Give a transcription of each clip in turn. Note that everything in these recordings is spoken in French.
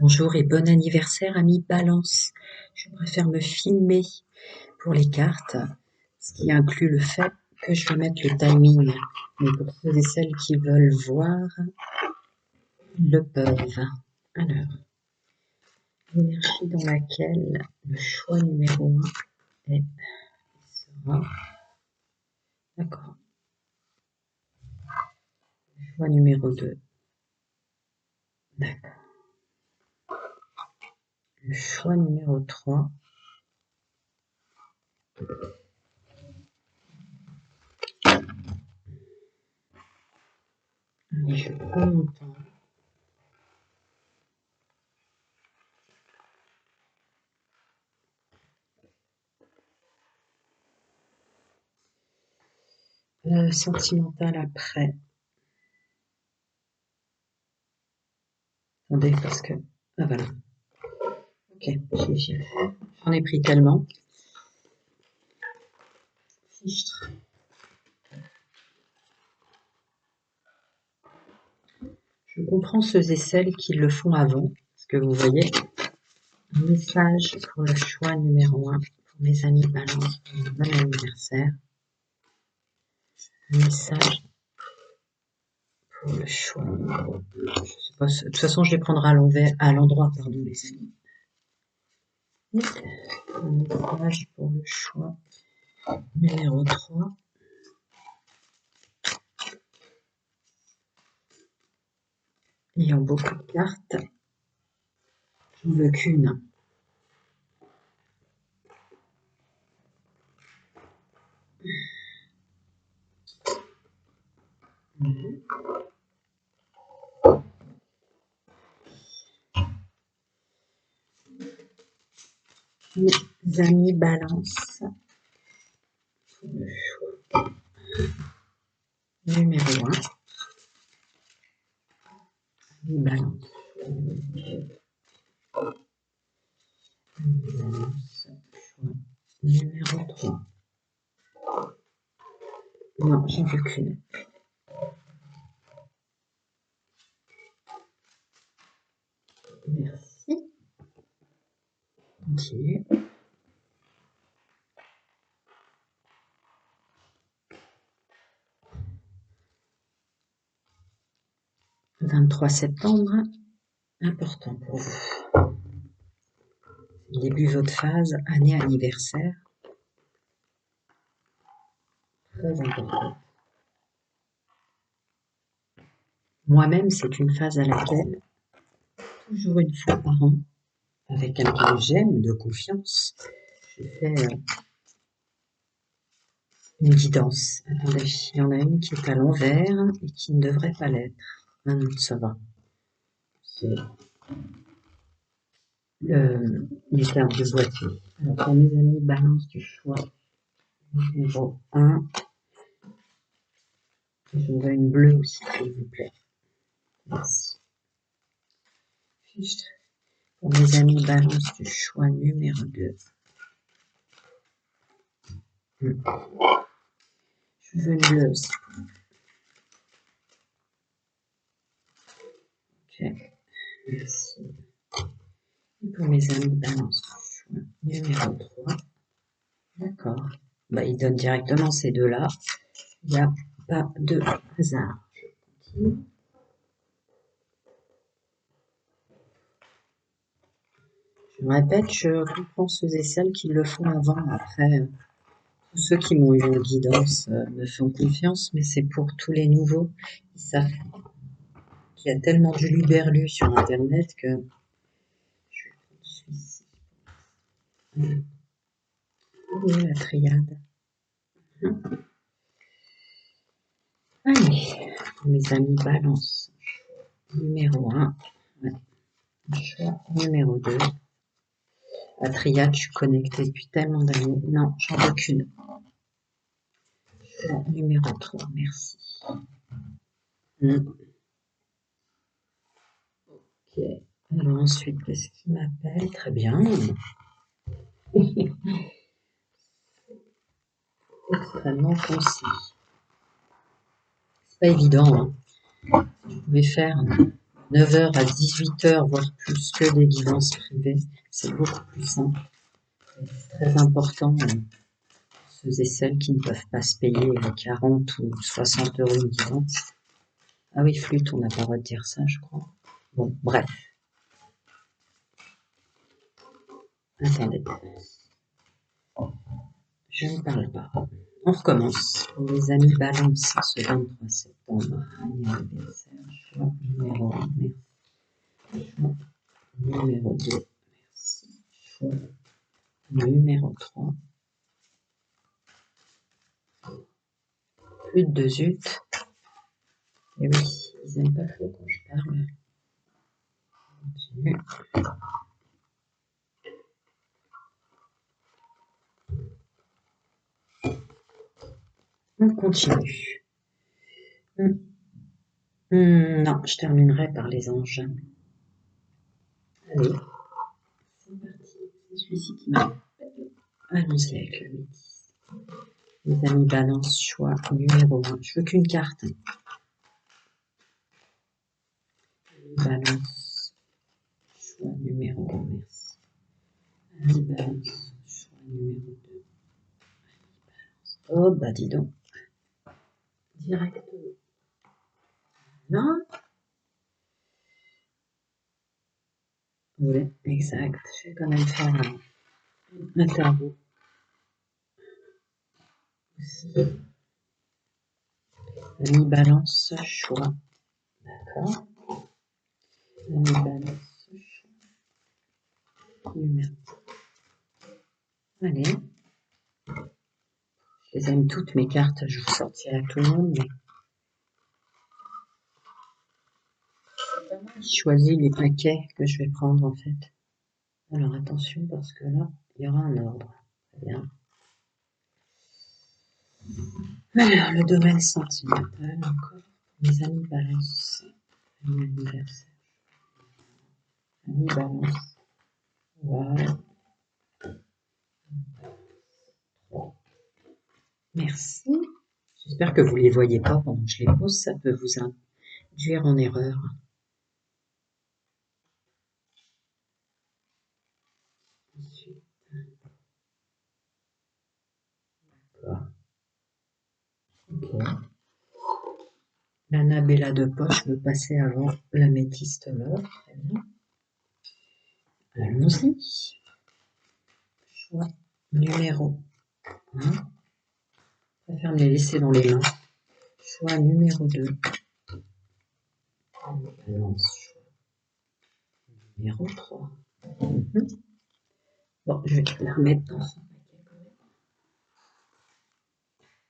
Bonjour et bon anniversaire, ami Balance. Je préfère me filmer pour les cartes, ce qui inclut le fait que je vais mettre le timing. Mais pour ceux et celles qui veulent voir, ils le peuvent. Alors, l'énergie dans laquelle le choix numéro 1 est, sera. D'accord. Le choix numéro 2. D'accord. Le choix numéro 3. Allez, je prends mon temps. Sentimental après. Attendez, parce que... Ah voilà. Ok, j'en ai pris tellement. Fichtre. Je comprends ceux et celles qui le font avant, parce que vous voyez, un message pour le choix numéro 1, pour mes amis Balance, pour mon bon anniversaire. Un message pour le choix numéro 2. Je sais pas, de toute façon, je les prendrai à l'endroit, pardon, les amis. Un message pour le choix numéro 3. Ayant beaucoup de cartes, j'en veux qu'une. Mes amis Balance, pour le choix numéro 1. Balance. Balance. Choix numéro 3. Non, j'en veux qu'une. Merci. Continue. Le 23 septembre, important pour vous. Début de votre phase, année anniversaire. Très important. Moi-même, c'est une phase à laquelle, toujours une fois par an, avec un peu de j'aime, de confiance, je fais une guidance. Attendez, il y en a une qui est à l'envers et qui ne devrait pas l'être. Un autre, ça va. C'est les cartes de boîtier. Alors, pour mes amis, Balance du choix numéro 1. Je veux une bleue aussi, s'il vous plaît. Merci. Fichtre. Pour mes amis Balance du choix numéro 2. Je veux une bleue aussi. Ok. Merci. Et pour mes amis Balance du choix numéro 3. D'accord. Bah, il donne directement ces deux-là. Il n'y a pas de hasard. Je continue. Je me répète, je comprends ceux et celles qui le font avant. Après, tous ceux qui m'ont eu en guidance me font confiance, mais c'est pour tous les nouveaux. Ils savent qu'il y a tellement du luberlu sur Internet que je vais prendre celui-ci. Où est la triade? Allez, pour mes amis Balance, numéro 1. Ouais. Choix numéro 2. La triade, je suis connectée depuis tellement d'années. Non, j'en veux qu'une. Choix numéro 3, merci. Ok. Alors ensuite, qu'est-ce qui m'appelle? Très bien. Extrêmement concis. C'est pas évident, hein. Si je pouvais faire 9h à 18h, voire plus, que des guidances privées. C'est beaucoup plus simple. C'est très important pour ceux et celles qui ne peuvent pas se payer 40 ou 60 € une guidance. Ah oui, flûte, on n'a pas le droit de dire ça, je crois. Bon, bref. Attendez. Je ne parle pas. On recommence. Pour les amis Balance, ce 23 septembre, anniversaire, choix numéro 1, merci. Choix numéro 2, merci. Choix numéro 3. Plus de zut. Et oui, ils n'aiment pas trop quand je parle. Continue. On continue. Non, je terminerai par les anges. Allez, c'est parti. C'est celui-ci qui m'a... Allons-y avec le métis. Les amis Balance, choix numéro 1. Je veux qu'une carte. Balance, choix numéro 1, merci. Amis Balance, choix numéro 2. Oh, bah dis donc. Direct. Non. Oui, exact. Je vais quand même faire un tarot. Amis Balance, choix. D'accord. Amis Balance, choix numéro 2. Allez. Je les aime toutes mes cartes, je vous sortirai à tout le monde, mais je choisis les paquets que je vais prendre en fait. Alors attention parce que là, il y aura un ordre. Très bien. Alors, le domaine sentimental, encore. Les amis Balance. Amis anniversaire. Amis Balance. Voilà. Merci. J'espère que vous ne les voyez pas pendant que je les pose, ça peut vous induire en erreur. Ensuite, d'accord. Ok. L'Annabella de poche veut passer avant l'améthyste l'or. Très bien. Allons-y. Choix numéro 1. Je préfère me les laisser dans les mains. Choix numéro 2. Balance. Choix numéro 3. Bon, je vais la remettre dans son paquet quand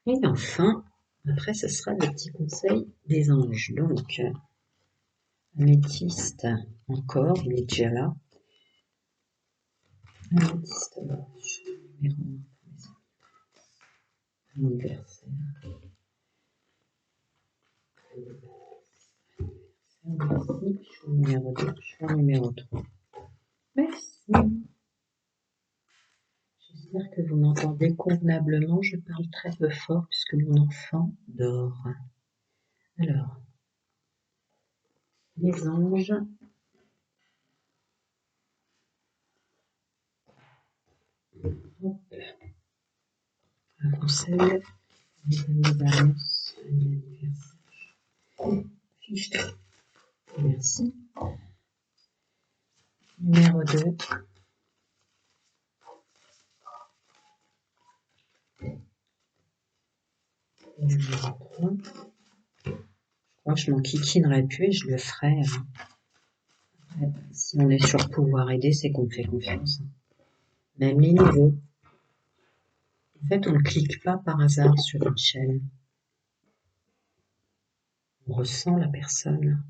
même. Et enfin, après, ce sera le petit conseil des anges. Donc, améthyste, encore, il est déjà là. Améthyste, choix numéro 1. Anniversaire. Merci. Choix numéro 2. Choix numéro 3. Merci. J'espère que vous m'entendez convenablement. Je parle très peu fort puisque mon enfant dort. Alors, les anges. Hop. Un conseil. Les amis Balance. Anniversaire. Fiche. Merci. Numéro 2. Numéro 3. Je crois que je m'enquiquinerai plus et je le ferai. Si on est sur pouvoir aider, c'est qu'on me fait confiance. Même les niveaux. En fait, on ne clique pas par hasard sur une chaîne. On ressent la personne.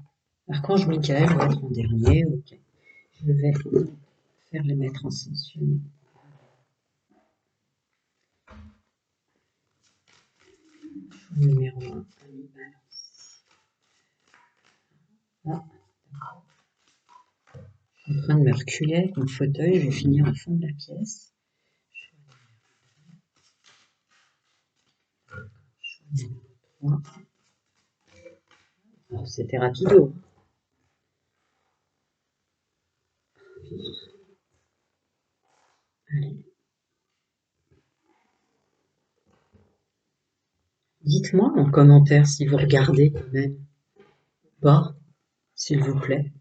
Archange Michael va être en dernier. Ok. Je vais faire les mettre en ascension. Numéro 1. Ah, je suis en train de me reculer avec mon fauteuil. Je vais finir au fond de la pièce. Numéro 3. Alors, c'était rapido. Allez. Dites-moi en commentaire si vous regardez quand même. Pas, s'il vous plaît.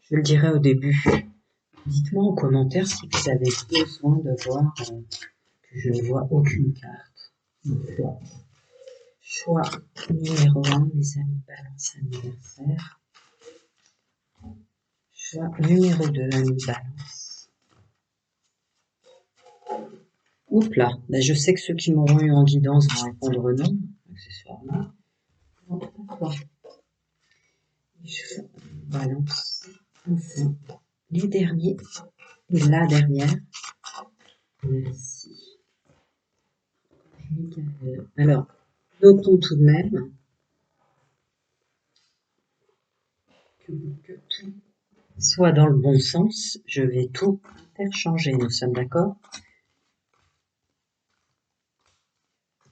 Je le dirai au début. Dites-moi en commentaire si vous avez besoin de voir que je ne vois aucune carte. Choix numéro 1, mes amis, balance anniversaire. Choix numéro 2, amis, balance. Oups là, ben, je sais que ceux qui m'auront eu en guidance vont répondre non, accessoirement. Non, pourquoi? Balance. Enfin, les derniers et la dernière. Merci. Alors, notons tout de même que pour que tout soit dans le bon sens, je vais tout interchanger. Nous sommes d'accord?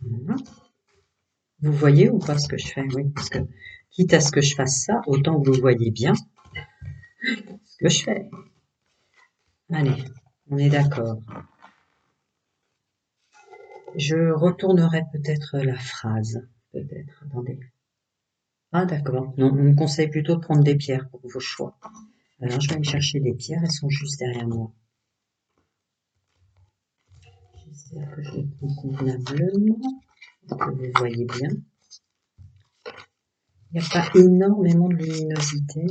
Voilà. Vous voyez ou pas ce que je fais? Oui, parce que quitte à ce que je fasse ça, autant que vous voyez bien ce que je fais. Allez, on est d'accord. Je retournerai peut-être la phrase. Peut-être, attendez. Ah d'accord, non, on me conseille plutôt de prendre des pierres pour vos choix. Alors je vais me chercher des pierres, elles sont juste derrière moi. J'espère que je les prends convenablement, que vous voyez bien. Il n'y a pas énormément de luminosité.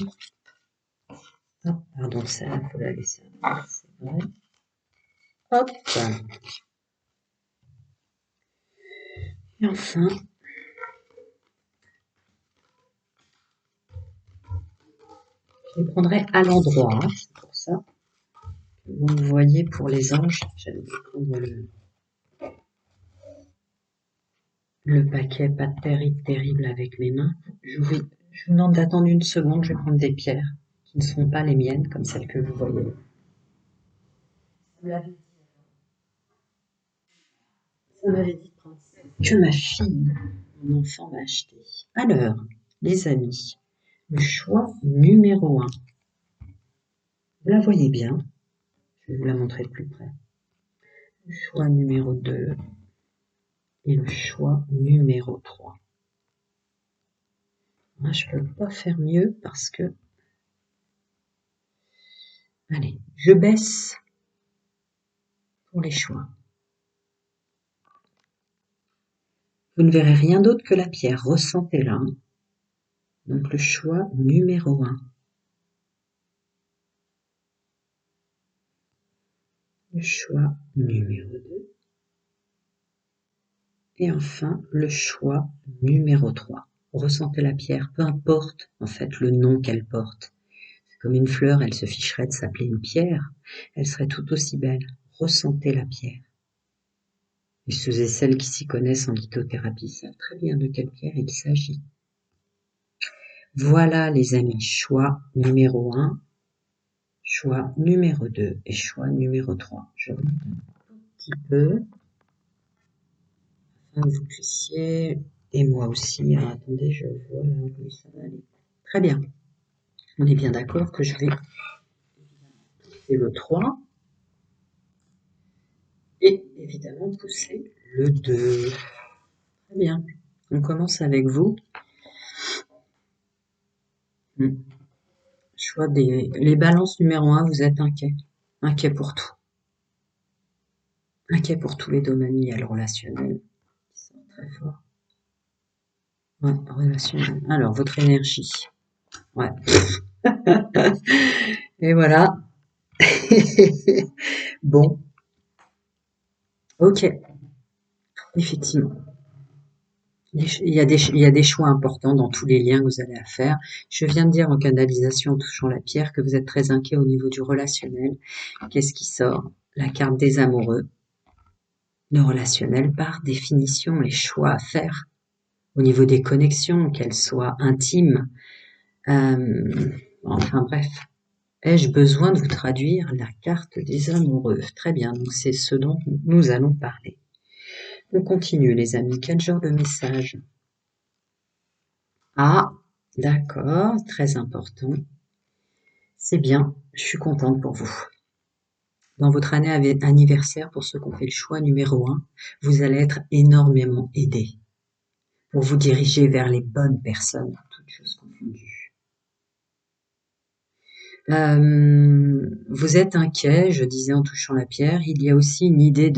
Ah, pardon, ça, il faut la laisser. C'est vrai. Hop. Et enfin, je les prendrai à l'endroit. C'est pour ça que vous me voyez pour les anges. J'allais prendre le paquet pas terrible avec mes mains. Je vous demande d'attendre une seconde, je vais prendre des pierres qui ne sont pas les miennes, comme celles que vous voyez. Ça m'avait dit de prendre ça. Que ma fille, mon enfant, m'a acheté. Alors, les amis, le choix numéro 1. Vous la voyez bien. Je vais vous la montrer de plus près. Le choix numéro 2 et le choix numéro 3. Moi, je ne peux pas faire mieux parce que... Allez, je baisse pour les choix. Vous ne verrez rien d'autre que la pierre. Ressentez-la. Donc le choix numéro 1. Le choix numéro 2. Et enfin, le choix numéro 3. Ressentez la pierre, peu importe en fait le nom qu'elle porte. C'est comme une fleur, elle se ficherait de s'appeler une pierre. Elle serait tout aussi belle. Ressentez la pierre. Et ceux et celles qui s'y connaissent en lithothérapie savent très bien de quelle pierre il s'agit. Voilà les amis, choix numéro 1, choix numéro 2 et choix numéro 3. Je remonte un petit peu afin que vous puissiez, et moi aussi, alors, attendez, je vois là, oui, ça va aller. Très bien, on est bien d'accord que je vais pousser le 3 et évidemment pousser le 2. Très bien, on commence avec vous. Choix des... Les balances numéro 1, vous êtes inquiet. Inquiet pour tout. Inquiet pour tous les domaines liés à le relationnel. Ils sont très forts. Ouais, relationnel. Alors, votre énergie. Ouais. Et voilà. Bon. Ok. Effectivement. Il y a des choix importants dans tous les liens que vous allez faire. Je viens de dire en canalisation en touchant la pierre que vous êtes très inquiet au niveau du relationnel. Qu'est-ce qui sort? La carte des amoureux. Le relationnel, par définition, les choix à faire au niveau des connexions, qu'elles soient intimes. Enfin bref. Ai-je besoin de vous traduire la carte des amoureux? Très bien, donc c'est ce dont nous allons parler. On continue les amis. Quel genre de message? Ah, d'accord, très important. C'est bien, je suis contente pour vous. Dans votre année anniversaire, pour ceux qui ont fait le choix numéro 1, vous allez être énormément aidés pour vous diriger vers les bonnes personnes, toutes choses confondues. Vous êtes inquiet, je disais en touchant la pierre, il y a aussi une idée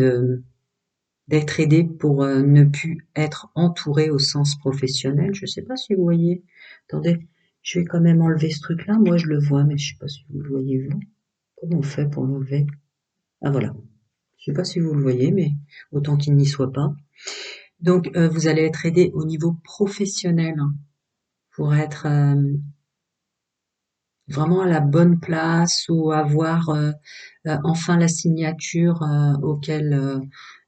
d'être aidé pour ne plus être entouré au sens professionnel. Je ne sais pas si vous voyez. Attendez, je vais quand même enlever ce truc-là. Moi, je le vois, mais je ne sais pas si vous le voyez, vous. Comment on fait pour l'enlever? Ah, voilà. Je ne sais pas si vous le voyez, mais autant qu'il n'y soit pas. Donc, vous allez être aidé au niveau professionnel hein, pour être vraiment à la bonne place ou avoir enfin la signature auquel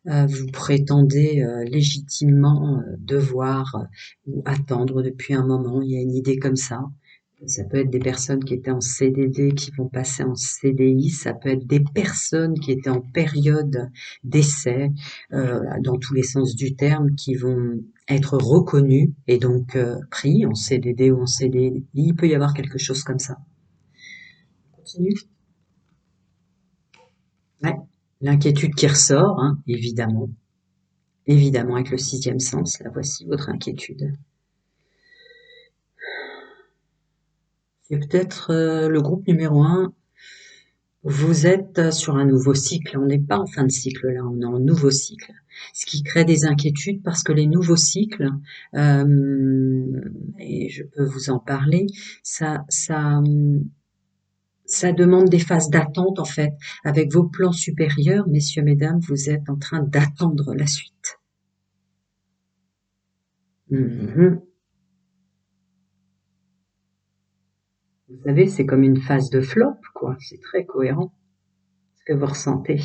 vous prétendez légitimement devoir ou attendre depuis un moment. Il y a une idée comme ça. Ça peut être des personnes qui étaient en CDD qui vont passer en CDI. Ça peut être des personnes qui étaient en période d'essai, dans tous les sens du terme, qui vont être reconnues et donc pris en CDD ou en CDI. Il peut y avoir quelque chose comme ça. Continue. Ouais. L'inquiétude qui ressort, hein, évidemment. Évidemment, avec le sixième sens, là voici votre inquiétude. C'est peut-être le groupe numéro 1. Vous êtes sur un nouveau cycle. On n'est pas en fin de cycle là, on est en nouveau cycle. Ce qui crée des inquiétudes parce que les nouveaux cycles, et je peux vous en parler, ça demande des phases d'attente en fait. Avec vos plans supérieurs, messieurs, mesdames, vous êtes en train d'attendre la suite. Mhm. Vous savez, c'est comme une phase de flop, quoi. C'est très cohérent ce que vous ressentez.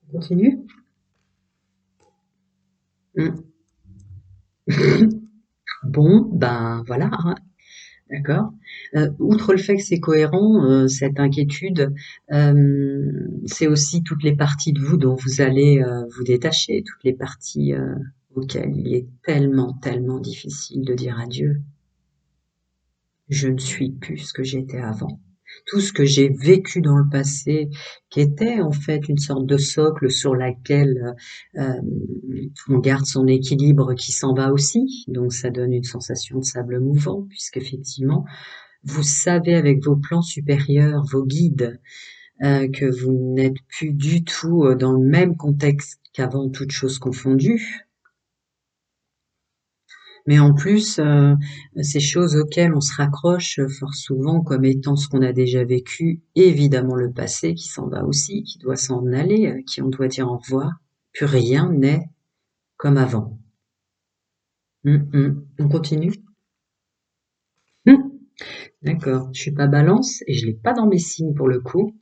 On continue. Mm. Bon, ben voilà, hein, d'accord. Outre le fait que c'est cohérent, cette inquiétude, c'est aussi toutes les parties de vous dont vous allez vous détacher, toutes les parties auxquelles il est tellement, tellement difficile de dire adieu. Je ne suis plus ce que j'étais avant. Tout ce que j'ai vécu dans le passé, qui était en fait une sorte de socle sur laquelle on garde son équilibre qui s'en va aussi. Donc ça donne une sensation de sable mouvant, puisqu'effectivement, vous savez avec vos plans supérieurs, vos guides, que vous n'êtes plus du tout dans le même contexte qu'avant, toutes choses confondues. Mais en plus, ces choses auxquelles on se raccroche fort souvent comme étant ce qu'on a déjà vécu, évidemment le passé qui s'en va aussi, qui doit s'en aller, qui on doit dire au revoir. Plus rien n'est comme avant. On continue? D'accord. Je suis pas Balance et je l'ai pas dans mes signes pour le coup.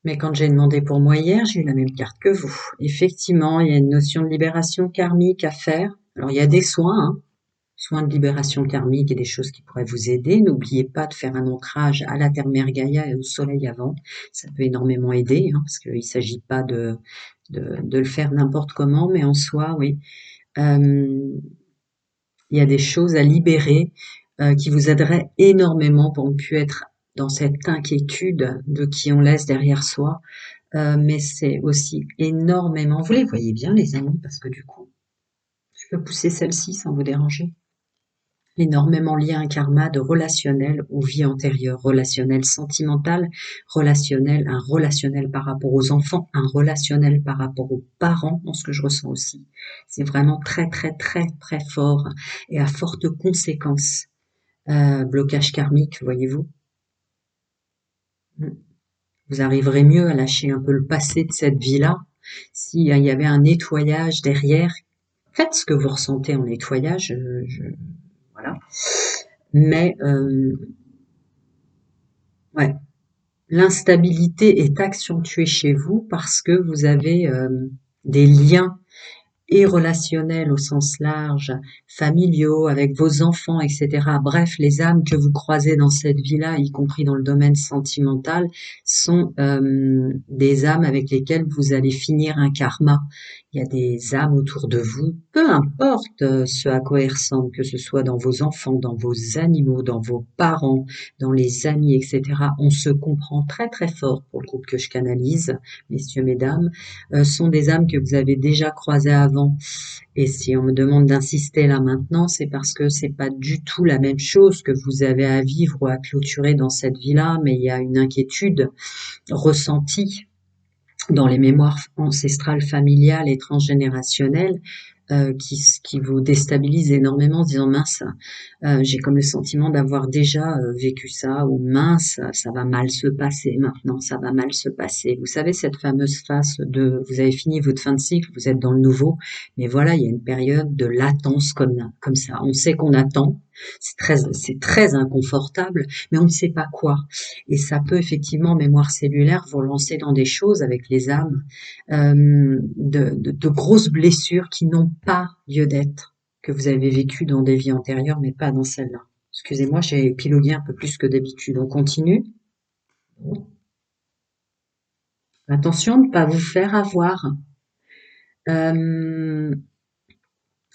Mais quand j'ai demandé pour moi hier, j'ai eu la même carte que vous. Effectivement, il y a une notion de libération karmique à faire. Alors il y a des soins, hein, soins de libération karmique et des choses qui pourraient vous aider. N'oubliez pas de faire un ancrage à la terre-mère Gaïa et au soleil avant. Ça peut énormément aider, hein, parce qu'il ne s'agit pas de le faire n'importe comment, mais en soi, oui. Il y a des choses à libérer qui vous aideraient énormément pour ne plus être dans cette inquiétude de qui on laisse derrière soi. Mais c'est aussi énormément... Vous les voyez bien, les amis, parce que du coup, je peux pousser celle-ci sans vous déranger. Énormément lié à un karma de relationnel aux vies antérieures, relationnel sentimental, relationnel, un relationnel par rapport aux enfants, un relationnel par rapport aux parents, dans ce que je ressens aussi. C'est vraiment très, très, très, très fort et à fortes conséquences. Blocage karmique, voyez-vous. Vous arriverez mieux à lâcher un peu le passé de cette vie-là s'il y avait un nettoyage derrière. Faites ce que vous ressentez en nettoyage, voilà. Mais ouais, l'instabilité est accentuée chez vous parce que vous avez des liens et relationnels au sens large, familiaux, avec vos enfants, etc. Bref, les âmes que vous croisez dans cette vie-là, y compris dans le domaine sentimental, sont des âmes avec lesquelles vous allez finir un karma. Il y a des âmes autour de vous, peu importe ce à quoi elles ressemblent, que ce soit dans vos enfants, dans vos animaux, dans vos parents, dans les amis, etc. On se comprend très très fort pour le groupe que je canalise, messieurs, mesdames, sont des âmes que vous avez déjà croisées avant. Et si on me demande d'insister là maintenant, c'est parce que c'est pas du tout la même chose que vous avez à vivre ou à clôturer dans cette vie-là, mais il y a une inquiétude ressentie dans les mémoires ancestrales, familiales et transgénérationnelles qui vous déstabilise énormément en se disant mince, j'ai comme le sentiment d'avoir déjà vécu ça, ou mince, ça va mal se passer maintenant, ça va mal se passer. Vous savez, cette fameuse phase de vous avez fini votre fin de cycle, vous êtes dans le nouveau, mais voilà, il y a une période de latence comme ça. On sait qu'on attend, c'est très inconfortable, mais on ne sait pas quoi. Et ça peut effectivement, en mémoire cellulaire, vous lancer dans des choses avec les âmes, de grosses blessures qui n'ont pas lieu d'être, que vous avez vécues dans des vies antérieures, mais pas dans celle-là. Excusez-moi, j'ai épilogué un peu plus que d'habitude. On continue. Attention de ne pas vous faire avoir. Euh,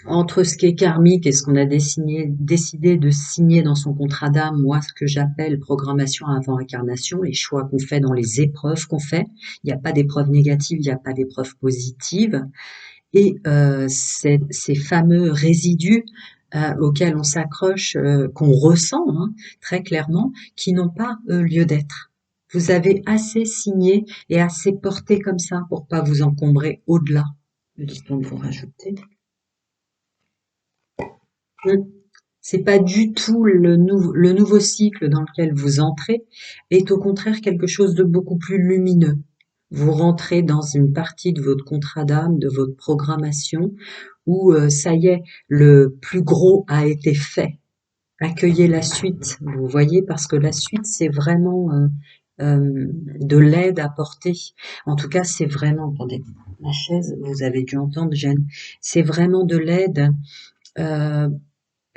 Entre ce qui est karmique et ce qu'on a décidé de signer dans son contrat d'âme, moi, ce que j'appelle programmation avant incarnation, les choix qu'on fait dans les épreuves qu'on fait. Il n'y a pas d'épreuves négatives, il n'y a pas d'épreuves positives. Et ces fameux résidus auxquels on s'accroche, qu'on ressent très clairement, qui n'ont pas lieu d'être. Vous avez assez signé et assez porté comme ça pour pas vous encombrer au-delà. Dites-donc vous rajouter. C'est pas du tout le nouveau cycle dans lequel vous entrez, est au contraire quelque chose de beaucoup plus lumineux. Vous rentrez dans une partie de votre contrat d'âme, de votre programmation, où ça y est, le plus gros a été fait. Accueillez la suite, vous voyez, parce que la suite, c'est vraiment de l'aide apportée. En tout cas, c'est vraiment, attendez, la chaise, vous avez dû entendre, Jeanne, c'est vraiment de l'aide. Euh,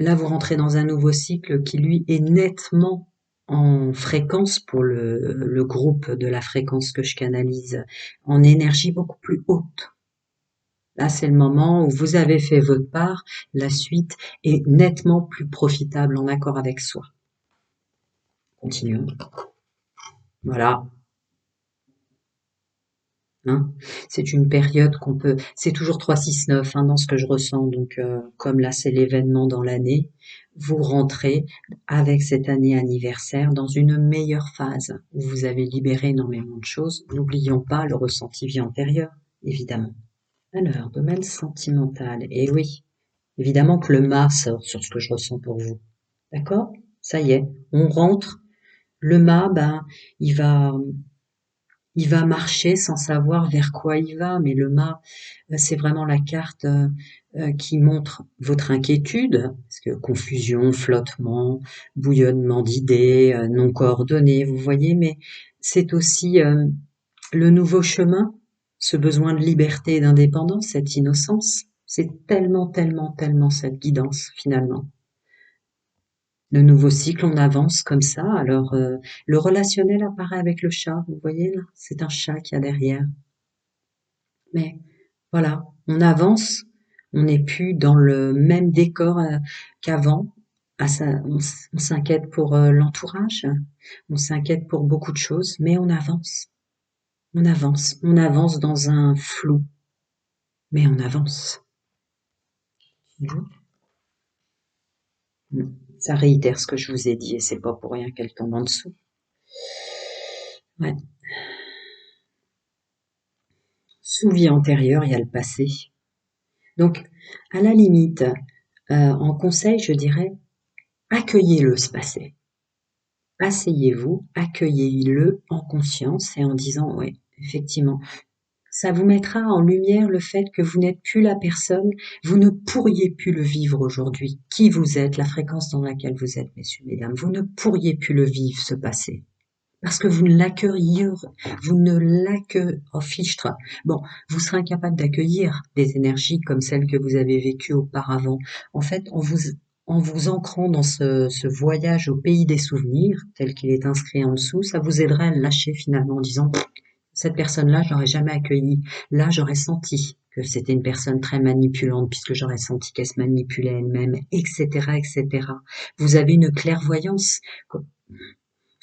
Là, vous rentrez dans un nouveau cycle qui, lui, est nettement en fréquence pour le groupe de la fréquence que je canalise, en énergie beaucoup plus haute. Là, c'est le moment où vous avez fait votre part, la suite est nettement plus profitable, en accord avec soi. Continuons. Voilà. Hein, c'est une période qu'on peut, c'est toujours 3-6-9 dans ce que je ressens, donc comme là c'est l'événement dans l'année, vous rentrez avec cette année anniversaire dans une meilleure phase où vous avez libéré énormément de choses. N'oublions pas le ressenti vie antérieure, évidemment. Alors, domaine sentimental, et oui, évidemment que le mât sort sur ce que je ressens pour vous. D'accord? Ça y est, on rentre. Le mât, ben, il va il va marcher sans savoir vers quoi il va, mais le mât, c'est vraiment la carte qui montre votre inquiétude, parce que confusion, flottement, bouillonnement d'idées, non coordonnées, vous voyez, mais c'est aussi le nouveau chemin, ce besoin de liberté et d'indépendance, cette innocence. C'est tellement, tellement, tellement cette guidance finalement. Le nouveau cycle, on avance comme ça. Alors, le relationnel apparaît avec le chat, vous voyez là, c'est un chat qu'il y a derrière. Mais voilà, on avance, on n'est plus dans le même décor qu'avant. Ah, ça, on s'inquiète pour l'entourage, on s'inquiète pour beaucoup de choses, mais on avance dans un flou, mais on avance. Ça réitère ce que je vous ai dit et c'est pas pour rien qu'elle tombe en dessous. Ouais. Sous vie antérieure, il y a le passé. Donc, à la limite, en conseil, je dirais, accueillez-le, ce passé. Asseyez-vous, accueillez-le en conscience et en disant, ouais, effectivement, ça vous mettra en lumière le fait que vous n'êtes plus la personne, vous ne pourriez plus le vivre aujourd'hui. Qui vous êtes, la fréquence dans laquelle vous êtes, messieurs, mesdames, vous ne pourriez plus le vivre, ce passé. Parce que vous ne l'accueillez, vous ne l'accueillez, oh fichtre. Bon, vous serez incapable d'accueillir des énergies comme celles que vous avez vécues auparavant. En fait, en vous ancrant dans ce voyage au pays des souvenirs, tel qu'il est inscrit en dessous, ça vous aiderait à le lâcher finalement en disant, cette personne-là, je l'aurais jamais accueillie. Là, j'aurais senti que c'était une personne très manipulante, puisque j'aurais senti qu'elle se manipulait elle-même, etc., etc. Vous avez une clairvoyance.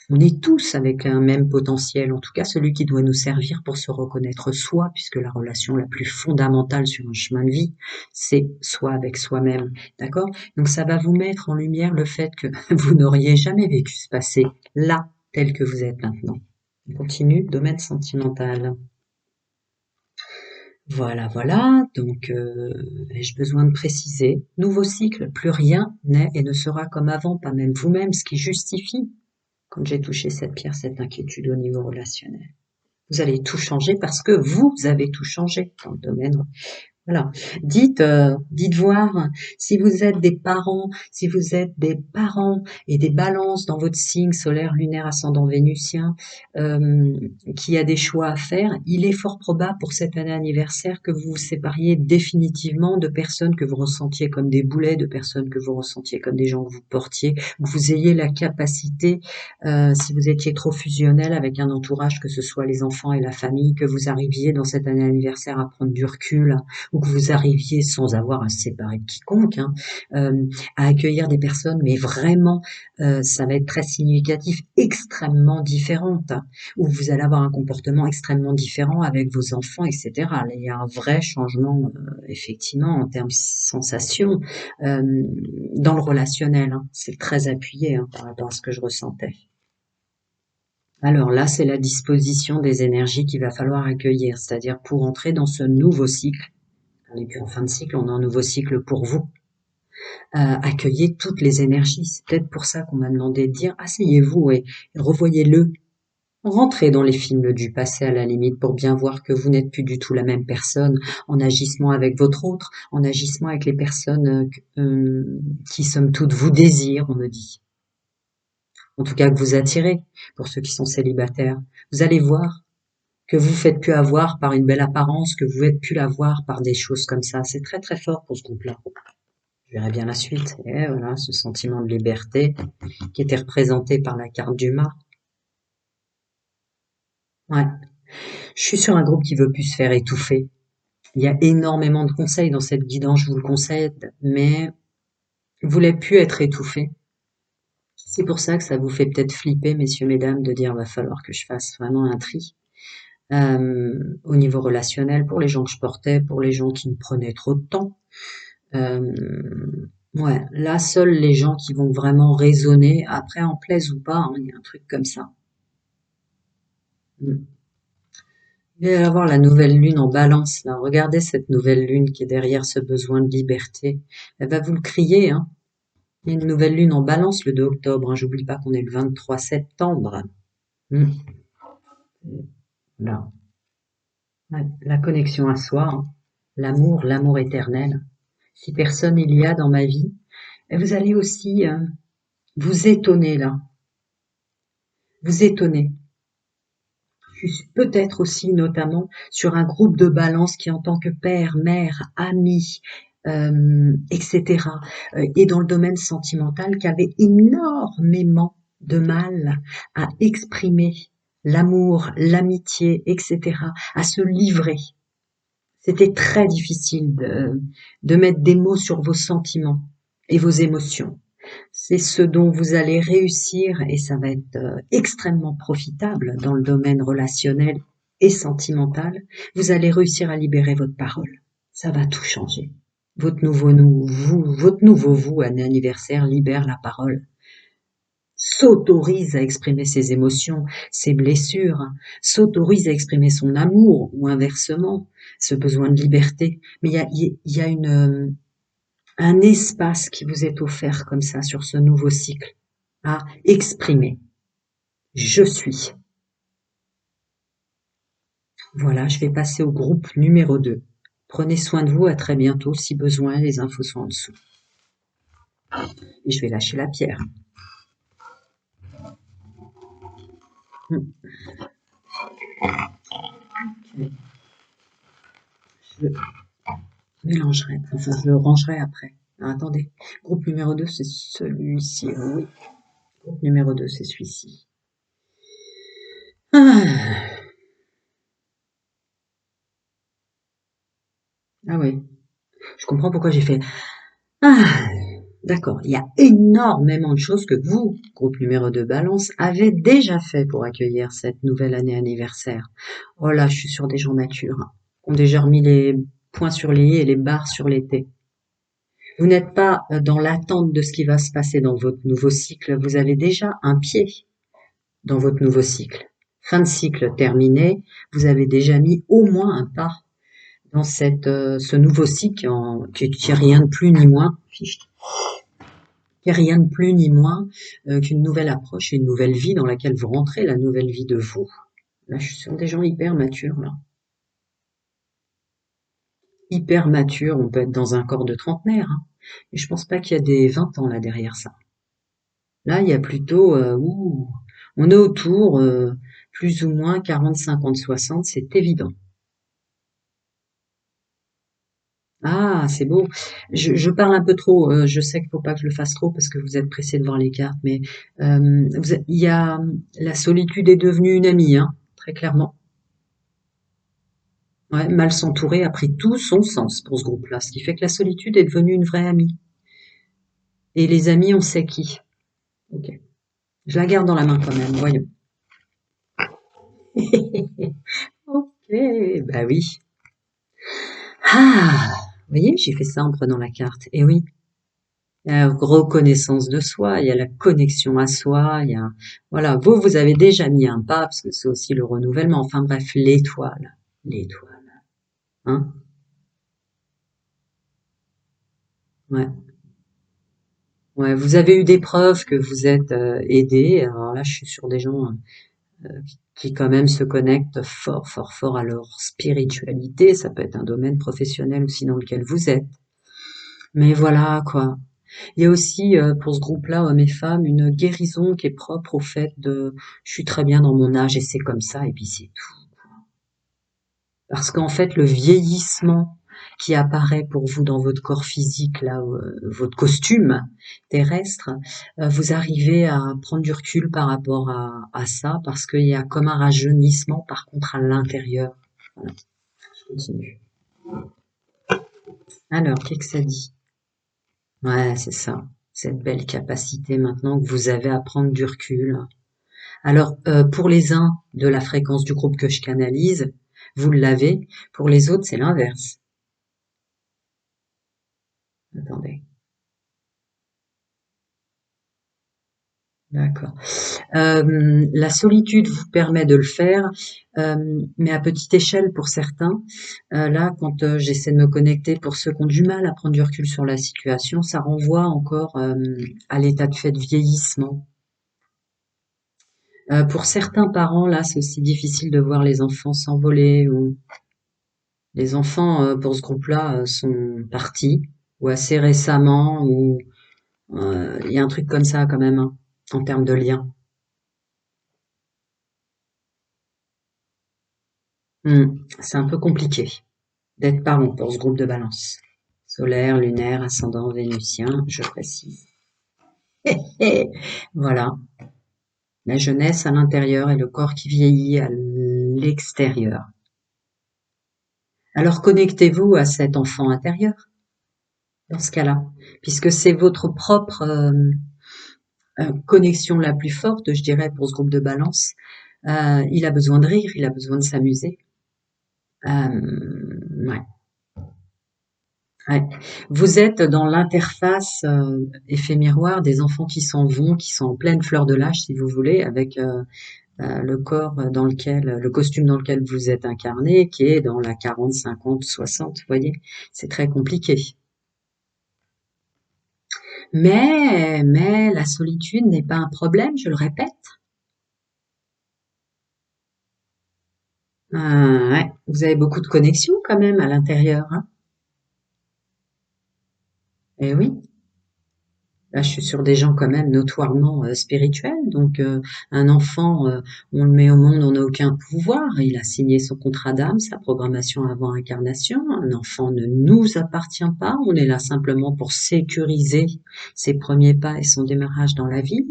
On est tous avec un même potentiel, en tout cas celui qui doit nous servir pour se reconnaître soi, puisque la relation la plus fondamentale sur un chemin de vie, c'est soi avec soi-même, d'accord? Donc ça va vous mettre en lumière le fait que vous n'auriez jamais vécu ce passé là, tel que vous êtes maintenant. On continue, domaine sentimental. Voilà, voilà, donc ai-je besoin de préciser? Nouveau cycle, plus rien n'est et ne sera comme avant, pas même vous-même, ce qui justifie quand j'ai touché cette pierre, cette inquiétude au niveau relationnel. Vous allez tout changer parce que vous avez tout changé dans le domaine. Voilà. Dites voir si vous êtes des parents, si vous êtes des parents et des balances dans votre signe solaire, lunaire, ascendant vénusien, qui a des choix à faire, il est fort probable pour cette année anniversaire que vous vous sépariez définitivement de personnes que vous ressentiez comme des boulets, de personnes que vous ressentiez comme des gens que vous portiez, que vous ayez la capacité, si vous étiez trop fusionnel avec un entourage, que ce soit les enfants et la famille, que vous arriviez dans cette année anniversaire à prendre du recul, ou que vous arriviez sans avoir à se séparer de quiconque, hein, à accueillir des personnes, mais vraiment, ça va être très significatif, extrêmement différentes, hein, où vous allez avoir un comportement extrêmement différent avec vos enfants, etc. Là, il y a un vrai changement, effectivement, en termes de sensations, dans le relationnel. Hein. C'est très appuyé hein, par rapport à ce que je ressentais. Alors là, c'est la disposition des énergies qu'il va falloir accueillir, c'est-à-dire pour entrer dans ce nouveau cycle. On n'est plus en fin de cycle, on est en nouveau cycle pour vous. Accueillez toutes les énergies. C'est peut-être pour ça qu'on m'a demandé de dire asseyez-vous et revoyez-le. Rentrez dans les films du passé à la limite pour bien voir que vous n'êtes plus du tout la même personne en agissement avec votre autre, en agissement avec les personnes qui somme toute vous désirent, on me dit. En tout cas que vous attirez pour ceux qui sont célibataires. Vous allez voir que vous faites plus avoir par une belle apparence, que vous faites plus l'avoir par des choses comme ça. C'est très très fort pour ce groupe-là. Je verrai bien la suite. Et voilà, ce sentiment de liberté qui était représenté par la carte du mât. Ouais. Je suis sur un groupe qui veut plus se faire étouffer. Il y a énormément de conseils dans cette guidance, je vous le conseille, mais vous voulez plus être étouffé. C'est pour ça que ça vous fait peut-être flipper, messieurs, mesdames, de dire va falloir que je fasse vraiment un tri. Au niveau relationnel, pour les gens que je portais, pour les gens qui me prenaient trop de temps. Ouais, là, seuls les gens qui vont vraiment résonner, après en plaise ou pas, hein, il y a un truc comme ça. Il va y avoir la nouvelle lune en balance, là. Regardez cette nouvelle lune qui est derrière ce besoin de liberté. Elle va vous le crier, hein. Il y a une nouvelle lune en balance le 2 octobre, hein. J'oublie pas qu'on est le 23 septembre. Hmm. Là. Ouais, la connexion à soi, hein. L'amour éternel. Si personne il y a dans ma vie, et vous allez aussi vous étonner là, vous étonner. Je suis peut-être aussi notamment sur un groupe de balance qui en tant que père, mère, ami, etc., et dans le domaine sentimental, qui avait énormément de mal à exprimer l'amour, l'amitié, etc., à se livrer. C'était très difficile de mettre des mots sur vos sentiments et vos émotions. C'est ce dont vous allez réussir et ça va être extrêmement profitable dans le domaine relationnel et sentimental. Vous allez réussir à libérer votre parole. Ça va tout changer. Votre nouveau vous, un anniversaire, libère la parole. S'autorise à exprimer ses émotions, ses blessures, s'autorise à exprimer son amour ou inversement, ce besoin de liberté. Mais il y a un espace qui vous est offert comme ça sur ce nouveau cycle à exprimer. Je suis. Voilà, je vais passer au groupe numéro 2. Prenez soin de vous, à très bientôt. Si besoin, les infos sont en dessous. Et je vais lâcher la pierre. Hmm. Ok. Je mélangerai, enfin je le rangerai après. Ah, attendez, groupe numéro 2, c'est celui-ci. Oui, groupe numéro 2, c'est celui-ci. Ah, ah oui, je comprends pourquoi j'ai fait. Ah, d'accord, il y a énormément de choses que vous, groupe numéro 2 Balance, avez déjà fait pour accueillir cette nouvelle année anniversaire. Oh là, je suis sur des gens matures, hein, qui ont déjà remis les points sur les i et les barres sur les t. Vous n'êtes pas dans l'attente de ce qui va se passer dans votre nouveau cycle, vous avez déjà un pied dans votre nouveau cycle. Fin de cycle terminé, vous avez déjà mis au moins un pas dans ce nouveau cycle qui est rien de plus ni moins, qui est rien de plus ni moins qu'une nouvelle approche et une nouvelle vie dans laquelle vous rentrez, la nouvelle vie de vous. Là, je suis sur des gens hyper matures, là. Hyper matures, on peut être dans un corps de trentenaire, hein. Et je pense pas qu'il y a des 20 ans là derrière ça. Là, il y a plutôt, on est autour, plus ou moins 40, 50, 60, c'est évident. Ah, c'est beau. Je parle un peu trop. Je sais qu'il faut pas que je le fasse trop parce que vous êtes pressé de voir les cartes, mais il y a la solitude est devenue une amie, hein, très clairement. Ouais, mal s'entourer a pris tout son sens pour ce groupe-là, ce qui fait que la solitude est devenue une vraie amie. Et les amis, on sait qui. Ok. Je la garde dans la main quand même, voyons. Ok, bah oui. Ah, vous voyez, j'ai fait ça en prenant la carte. Et oui, il y a la reconnaissance de soi, il y a la connexion à soi, il y a, voilà, vous avez déjà mis un pas, parce que c'est aussi le renouvellement. Enfin bref, l'étoile, hein, ouais, ouais. Vous avez eu des preuves que vous êtes aidé. Alors là, je suis sur des gens qui quand même se connectent fort, fort, fort à leur spiritualité. Ça peut être un domaine professionnel aussi dans lequel vous êtes. Mais voilà, quoi. Il y a aussi, pour ce groupe-là, hommes et femmes, une guérison qui est propre au fait de je suis très bien dans mon âge et c'est comme ça et puis c'est tout. Parce qu'en fait, le vieillissement qui apparaît pour vous dans votre corps physique, là, votre costume terrestre, vous arrivez à prendre du recul par rapport à ça parce qu'il y a comme un rajeunissement par contre à l'intérieur. Voilà, je continue. Alors, qu'est-ce que ça dit? Ouais, c'est ça. Cette belle capacité maintenant que vous avez à prendre du recul. Alors, pour les uns de la fréquence du groupe que je canalise, vous l'avez. Pour les autres, c'est l'inverse. Attendez. D'accord. La solitude vous permet de le faire, mais à petite échelle pour certains. Là, quand j'essaie de me connecter pour ceux qui ont du mal à prendre du recul sur la situation, ça renvoie encore à l'état de fait de vieillissement. Pour certains parents, là, c'est aussi difficile de voir les enfants s'envoler ou les enfants pour ce groupe-là sont partis ou assez récemment ou il y a un truc comme ça quand même hein, en termes de lien. C'est un peu compliqué d'être parent pour ce groupe de balance. Solaire, lunaire, ascendant vénusien, je précise. Voilà, la jeunesse à l'intérieur et le corps qui vieillit à l'extérieur. Alors connectez-vous à cet enfant intérieur dans ce cas-là, puisque c'est votre propre connexion la plus forte, je dirais, pour ce groupe de balance. Il a besoin de rire, il a besoin de s'amuser. Ouais, ouais. Vous êtes dans l'interface effet miroir des enfants qui s'en vont, qui sont en pleine fleur de l'âge, si vous voulez, avec le corps dans lequel, le costume dans lequel vous êtes incarné, qui est dans la 40, 50, 60, vous voyez. C'est très compliqué. Mais la solitude n'est pas un problème, je le répète. Ouais, vous avez beaucoup de connexions quand même à l'intérieur, hein. Eh oui. Là, je suis sur des gens quand même notoirement spirituels. Donc, un enfant, on le met au monde, on n'a aucun pouvoir. Il a signé son contrat d'âme, sa programmation avant incarnation. Un enfant ne nous appartient pas. On est là simplement pour sécuriser ses premiers pas et son démarrage dans la vie.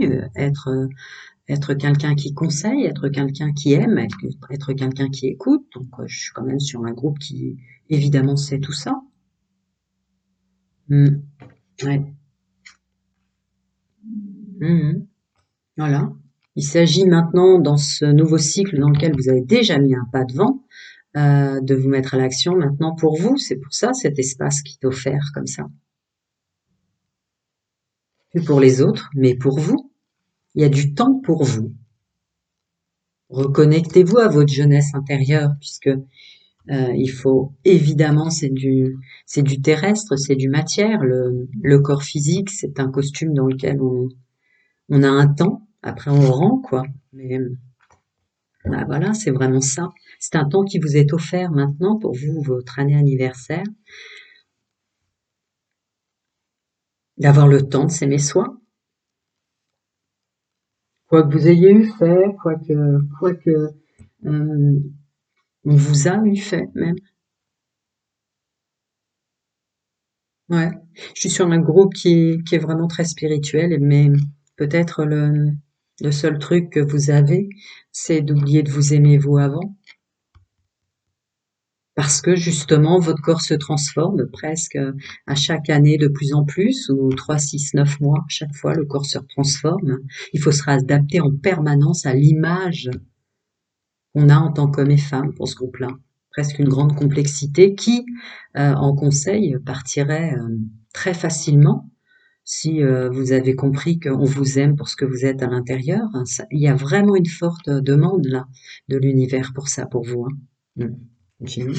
Être quelqu'un qui conseille, être quelqu'un qui aime, être quelqu'un qui écoute. Donc, je suis quand même sur un groupe qui, évidemment, sait tout ça. Mm. Ouais. Mhm. Voilà. Il s'agit maintenant, dans ce nouveau cycle dans lequel vous avez déjà mis un pas devant, de vous mettre à l'action maintenant pour vous. C'est pour ça cet espace qui est offert comme ça. Plus pour les autres, mais pour vous. Il y a du temps pour vous. Reconnectez-vous à votre jeunesse intérieure, puisque il faut évidemment, c'est du terrestre, c'est du matière. Le corps physique, c'est un costume dans lequel on a un temps. Après, on rend quoi. Mais bah voilà, c'est vraiment ça. C'est un temps qui vous est offert maintenant pour vous, votre année anniversaire, d'avoir le temps de s'aimer soi. Quoi que vous ayez eu fait, quoi que euh, on vous a eu fait même. Ouais. Je suis sur un groupe qui est vraiment très spirituel, mais peut-être le seul truc que vous avez, c'est d'oublier de vous aimer vous avant. Parce que justement, votre corps se transforme presque à chaque année de plus en plus, ou 3, 6, 9 mois, chaque fois le corps se transforme. Il faut se réadapter en permanence à l'image qu'on a en tant qu'homme et femme pour ce groupe-là. Presque une grande complexité qui, en conseil, partirait très facilement si vous avez compris qu'on vous aime pour ce que vous êtes à l'intérieur. Il y a vraiment une forte demande là de l'univers pour ça, pour vous. Hein. Mm. Continue.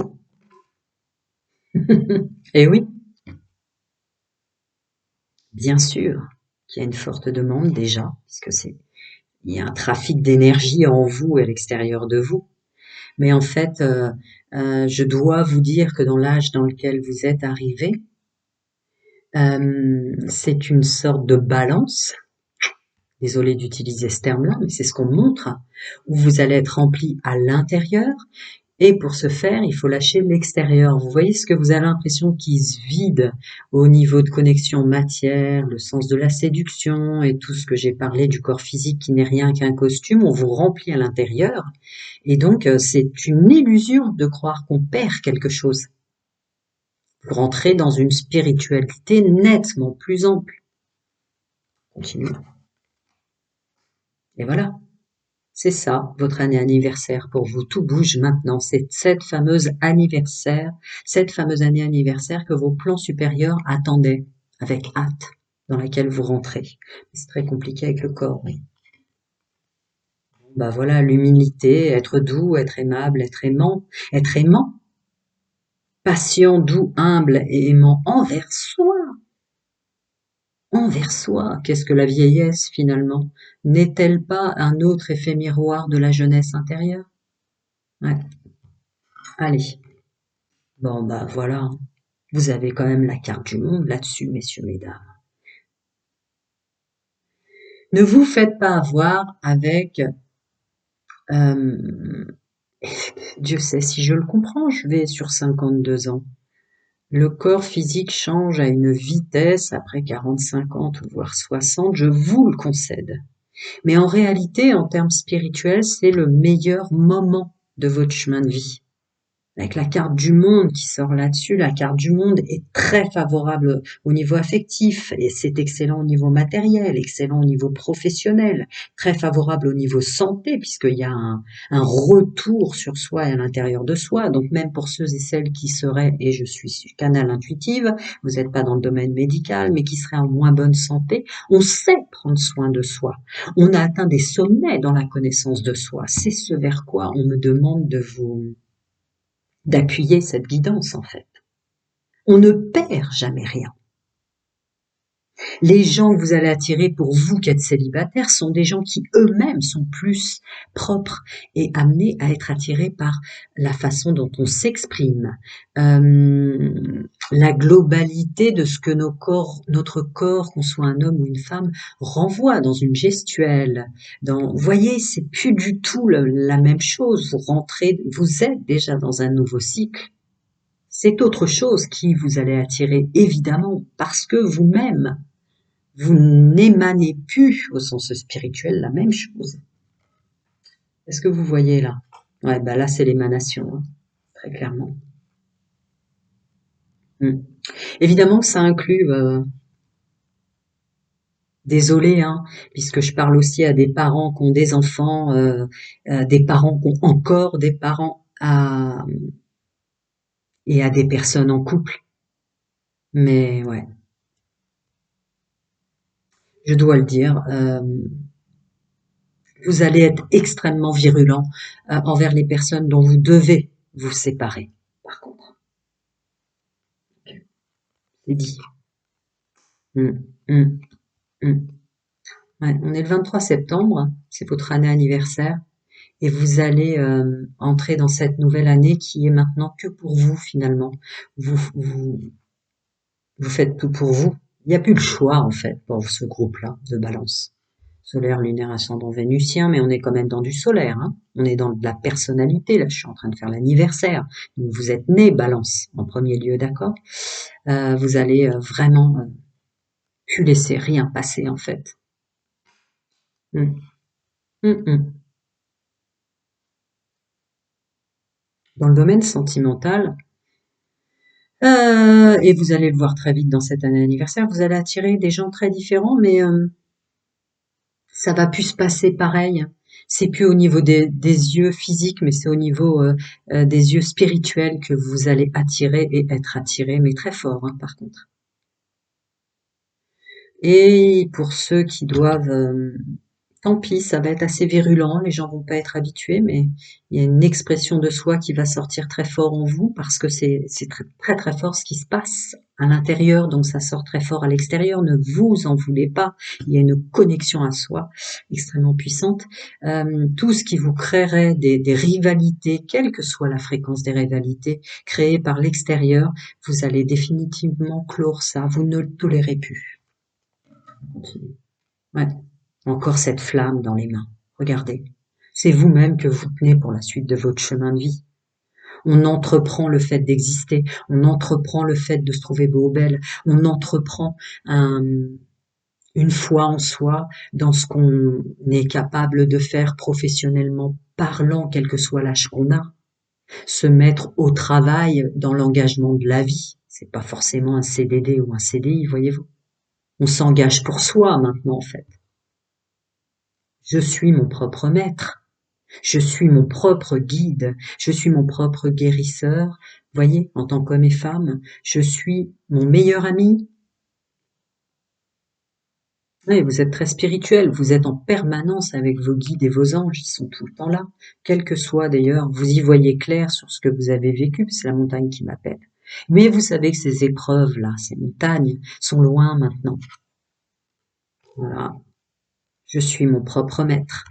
Et oui, bien sûr qu'il y a une forte demande déjà, puisque il y a un trafic d'énergie en vous et à l'extérieur de vous. Mais en fait, je dois vous dire que dans l'âge dans lequel vous êtes arrivé, c'est une sorte de balance. Désolée d'utiliser ce terme-là, mais c'est ce qu'on montre, où vous allez être rempli à l'intérieur. Et pour ce faire, il faut lâcher l'extérieur. Vous voyez ce que vous avez l'impression qui se vide au niveau de connexion matière, le sens de la séduction et tout ce que j'ai parlé du corps physique qui n'est rien qu'un costume. On vous remplit à l'intérieur. Et donc, c'est une illusion de croire qu'on perd quelque chose. Vous rentrez dans une spiritualité nettement plus ample. Continue. Et voilà. C'est ça, votre année anniversaire pour vous. Tout bouge maintenant. C'est cette fameuse année anniversaire que vos plans supérieurs attendaient avec hâte, dans laquelle vous rentrez. C'est très compliqué avec le corps, oui. Bah voilà, l'humilité, être doux, être aimable, être aimant, patient, doux, humble et aimant envers soi. Envers soi, qu'est-ce que la vieillesse finalement? N'est-elle pas un autre effet miroir de la jeunesse intérieure? Ouais, allez. Bon, bah voilà, vous avez quand même la carte du monde là-dessus, messieurs, mesdames. Ne vous faites pas avoir avec, euh, Dieu sait si je le comprends, je vais sur 52 ans. Le corps physique change à une vitesse après 40, 50 ou voire 60, je vous le concède. Mais en réalité, en termes spirituels, c'est le meilleur moment de votre chemin de vie. Avec la carte du monde qui sort là-dessus, la carte du monde est très favorable au niveau affectif et c'est excellent au niveau matériel, excellent au niveau professionnel, très favorable au niveau santé puisqu'il y a un retour sur soi et à l'intérieur de soi. Donc même pour ceux et celles qui seraient, et je suis canal intuitive, vous n'êtes pas dans le domaine médical, mais qui seraient en moins bonne santé, on sait prendre soin de soi. On a atteint des sommets dans la connaissance de soi. C'est ce vers quoi on me demande d'appuyer cette guidance en fait. On ne perd jamais rien. Les gens que vous allez attirer pour vous qui êtes célibataire sont des gens qui eux-mêmes sont plus propres et amenés à être attirés par la façon dont on s'exprime, la globalité de ce que notre corps, qu'on soit un homme ou une femme, renvoie dans une gestuelle. Vous voyez, c'est plus du tout la même chose. Vous êtes déjà dans un nouveau cycle. C'est autre chose qui vous allez attirer, évidemment, parce que vous-même, vous n'émanez plus au sens spirituel la même chose. Est-ce que vous voyez là? Ouais, bah là c'est l'émanation, hein, très clairement. Évidemment que ça inclut, désolé, hein, puisque je parle aussi à des parents qui ont des enfants, des parents qui ont encore des parents et à des personnes en couple. Mais ouais, je dois le dire, vous allez être extrêmement virulent envers les personnes dont vous devez vous séparer. Par contre, c'est dit. Mm, mm, mm. Ouais, on est le 23 septembre, c'est votre année anniversaire, et vous allez entrer dans cette nouvelle année qui est maintenant que pour vous finalement. Vous, vous faites tout pour vous. Il n'y a plus le choix en fait pour ce groupe-là de Balance. Solaire, lunaire, ascendant vénusien, mais on est quand même dans du solaire. Hein. On est dans de la personnalité. Là, je suis en train de faire l'anniversaire. Donc vous êtes né Balance en premier lieu, d'accord. Vous allez vraiment plus laisser rien passer en fait. Mm. Mm, mm. Dans le domaine sentimental, et vous allez le voir très vite dans cette année anniversaire, vous allez attirer des gens très différents, mais ça va plus se passer pareil. C'est plus au niveau des yeux physiques, mais c'est au niveau des yeux spirituels que vous allez attirer et être attiré, mais très fort, hein, par contre. Et pour ceux qui doivent tant pis, ça va être assez virulent, les gens vont pas être habitués, mais il y a une expression de soi qui va sortir très fort en vous parce que c'est très, très très fort ce qui se passe à l'intérieur, donc ça sort très fort à l'extérieur. Ne vous en voulez pas, il y a une connexion à soi extrêmement puissante. Tout ce qui vous créerait des rivalités, quelle que soit la fréquence des rivalités créées par l'extérieur, vous allez définitivement clore ça, vous ne le tolérez plus. Ouais. Encore cette flamme dans les mains. Regardez. C'est vous-même que vous tenez pour la suite de votre chemin de vie. On entreprend le fait d'exister, on entreprend le fait de se trouver beau ou belle, on entreprend une foi en soi, dans ce qu'on est capable de faire professionnellement parlant, quel que soit l'âge qu'on a. Se mettre au travail dans l'engagement de la vie. C'est pas forcément un CDD ou un CDI, voyez-vous. On s'engage pour soi maintenant, en fait. Je suis mon propre maître. Je suis mon propre guide. Je suis mon propre guérisseur. Voyez, en tant qu'homme et femme, je suis mon meilleur ami. Oui, vous êtes très spirituel. Vous êtes en permanence avec vos guides et vos anges. Ils sont tout le temps là. Quel que soit d'ailleurs, vous y voyez clair sur ce que vous avez vécu. C'est la montagne qui m'appelle. Mais vous savez que ces épreuves-là, ces montagnes, sont loin maintenant. Voilà. Je suis mon propre maître.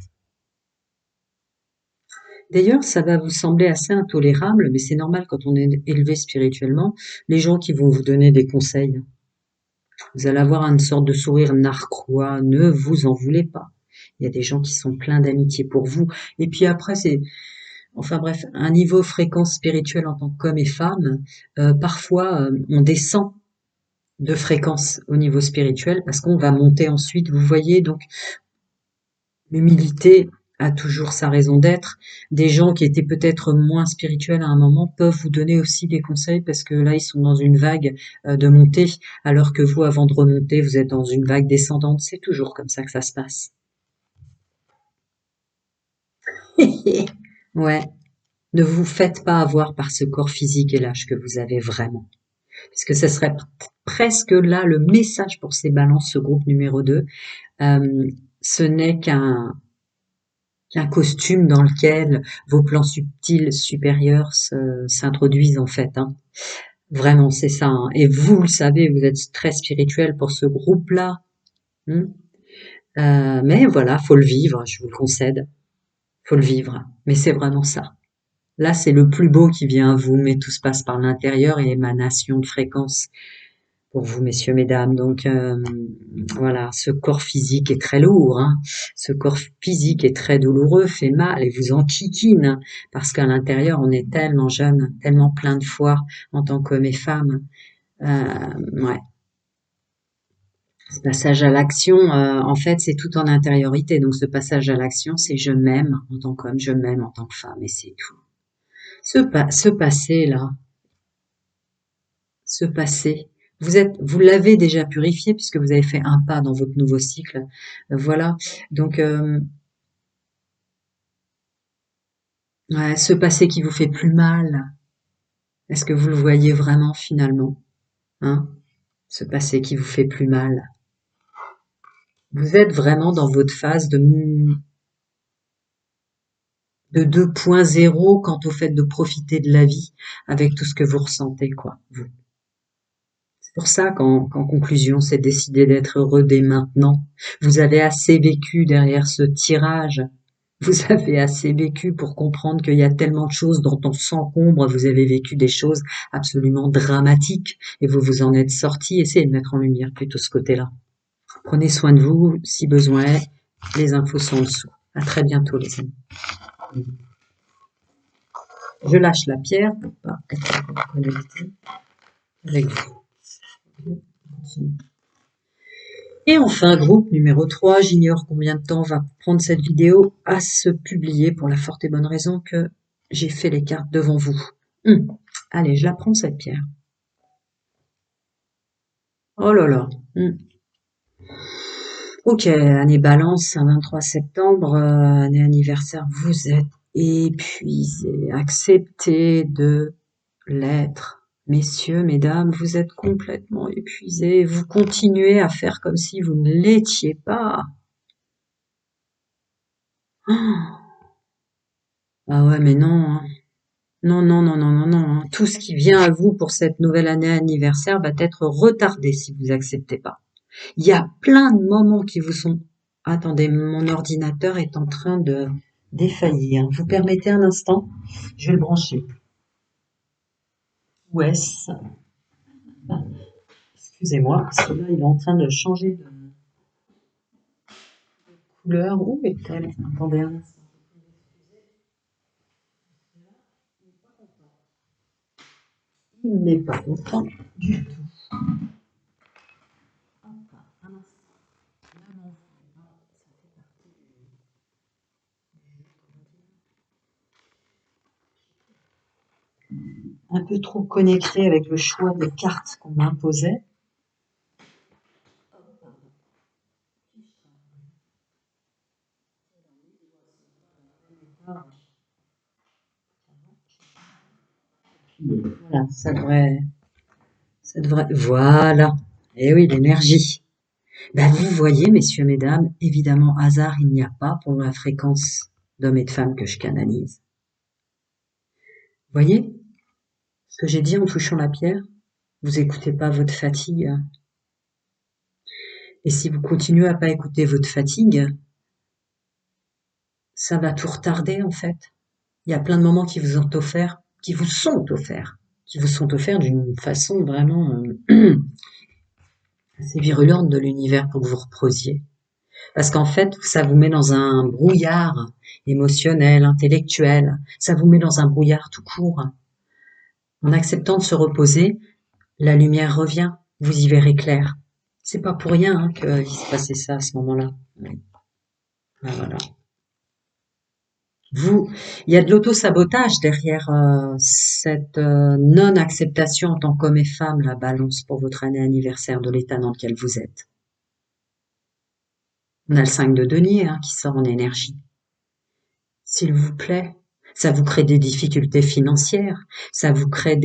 D'ailleurs, ça va vous sembler assez intolérable, mais c'est normal quand on est élevé spirituellement, les gens qui vont vous donner des conseils. Vous allez avoir une sorte de sourire narquois, ne vous en voulez pas. Il y a des gens qui sont pleins d'amitié pour vous. Et puis après, enfin bref, un niveau fréquence spirituelle en tant qu'homme et femme, parfois on descend de fréquence au niveau spirituel parce qu'on va monter ensuite, vous voyez, donc l'humilité a toujours sa raison d'être. Des gens qui étaient peut-être moins spirituels à un moment peuvent vous donner aussi des conseils parce que là, ils sont dans une vague de montée, alors que vous, avant de remonter, vous êtes dans une vague descendante. C'est toujours comme ça que ça se passe. Ouais. Ne vous faites pas avoir par ce corps physique et l'âge que vous avez vraiment. Parce que ce serait presque là le message pour ces balances, ce groupe numéro 2. Ce n'est qu'un costume dans lequel vos plans subtils supérieurs s'introduisent en fait. Hein. Vraiment, c'est ça, hein. Et vous le savez, vous êtes très spirituel pour ce groupe-là. Hein. Mais voilà, faut le vivre, je vous le concède. Faut le vivre. Mais c'est vraiment ça. Là, c'est le plus beau qui vient à vous, mais tout se passe par l'intérieur et émanation de fréquence pour vous, messieurs, mesdames. Donc voilà, ce corps physique est très lourd, hein. Ce corps physique est très douloureux, fait mal et vous enquiquine, hein, parce qu'à l'intérieur, on est tellement jeune, tellement plein de foi en tant qu'homme et femme. Ouais. Ce passage à l'action, en fait, c'est tout en intériorité. Donc, ce passage à l'action, c'est je m'aime en tant qu'homme, je m'aime en tant que femme, et c'est tout. Ce passé-là, ce passé, vous l'avez déjà purifié puisque vous avez fait un pas dans votre nouveau cycle. Voilà. Donc, ouais, ce passé qui vous fait plus mal, est-ce que vous le voyez vraiment finalement, hein? Ce passé qui vous fait plus mal. Vous êtes vraiment dans votre phase de 2.0 quant au fait de profiter de la vie avec tout ce que vous ressentez, quoi, vous. C'est pour ça qu'en conclusion, c'est décider d'être heureux dès maintenant. Vous avez assez vécu derrière ce tirage. Vous avez assez vécu pour comprendre qu'il y a tellement de choses dont on s'encombre. Vous avez vécu des choses absolument dramatiques et vous vous en êtes sortis. Essayez de mettre en lumière plutôt ce côté-là. Prenez soin de vous si besoin est. Les infos sont en dessous. À très bientôt, les amis. Je lâche la pierre pour pas être connecté avec vous. Et enfin, groupe numéro 3, j'ignore combien de temps va prendre cette vidéo à se publier pour la forte et bonne raison que j'ai fait les cartes devant vous. Allez, je la prends cette pierre. Oh là là. Ok, année balance, 23 septembre, année anniversaire, vous êtes épuisés. Acceptez de l'être. Messieurs, mesdames, vous êtes complètement épuisés. Vous continuez à faire comme si vous ne l'étiez pas. Ah ouais, mais non, hein. Non, non, non, non, non, non, hein. Tout ce qui vient à vous pour cette nouvelle année anniversaire va être retardé si vous acceptez pas. Il y a plein de moments qui vous sont... Attendez, mon ordinateur est en train de défaillir. Vous permettez un instant? Je vais le brancher. Ouais, excusez-moi, parce que là, il est en train de changer de couleur. Où est-elle? Attendez un instant. Il n'est pas content du tout. Un peu trop connecté avec le choix des cartes qu'on m'imposait. Voilà, voilà. Eh oui, l'énergie. Ben, vous voyez, messieurs, mesdames, évidemment, hasard, il n'y a pas pour la fréquence d'hommes et de femmes que je canalise. Vous voyez ce que j'ai dit en touchant la pierre? Vous écoutez pas votre fatigue. Et si vous continuez à pas écouter votre fatigue, ça va tout retarder, en fait. Il y a plein de moments qui vous ont offerts, qui vous sont offerts d'une façon vraiment assez virulente de l'univers pour que vous reposiez. Parce qu'en fait, ça vous met dans un brouillard émotionnel, intellectuel. Ça vous met dans un brouillard tout court. En acceptant de se reposer, la lumière revient. Vous y verrez clair. C'est pas pour rien hein, qu'il se passait ça à ce moment-là. Voilà. Il y a de l'auto-sabotage derrière cette non-acceptation en tant qu'homme et femme, la balance pour votre année anniversaire de l'état dans lequel vous êtes. On a le 5 de denier qui sort en énergie. S'il vous plaît, ça vous crée des difficultés financières, ça vous crée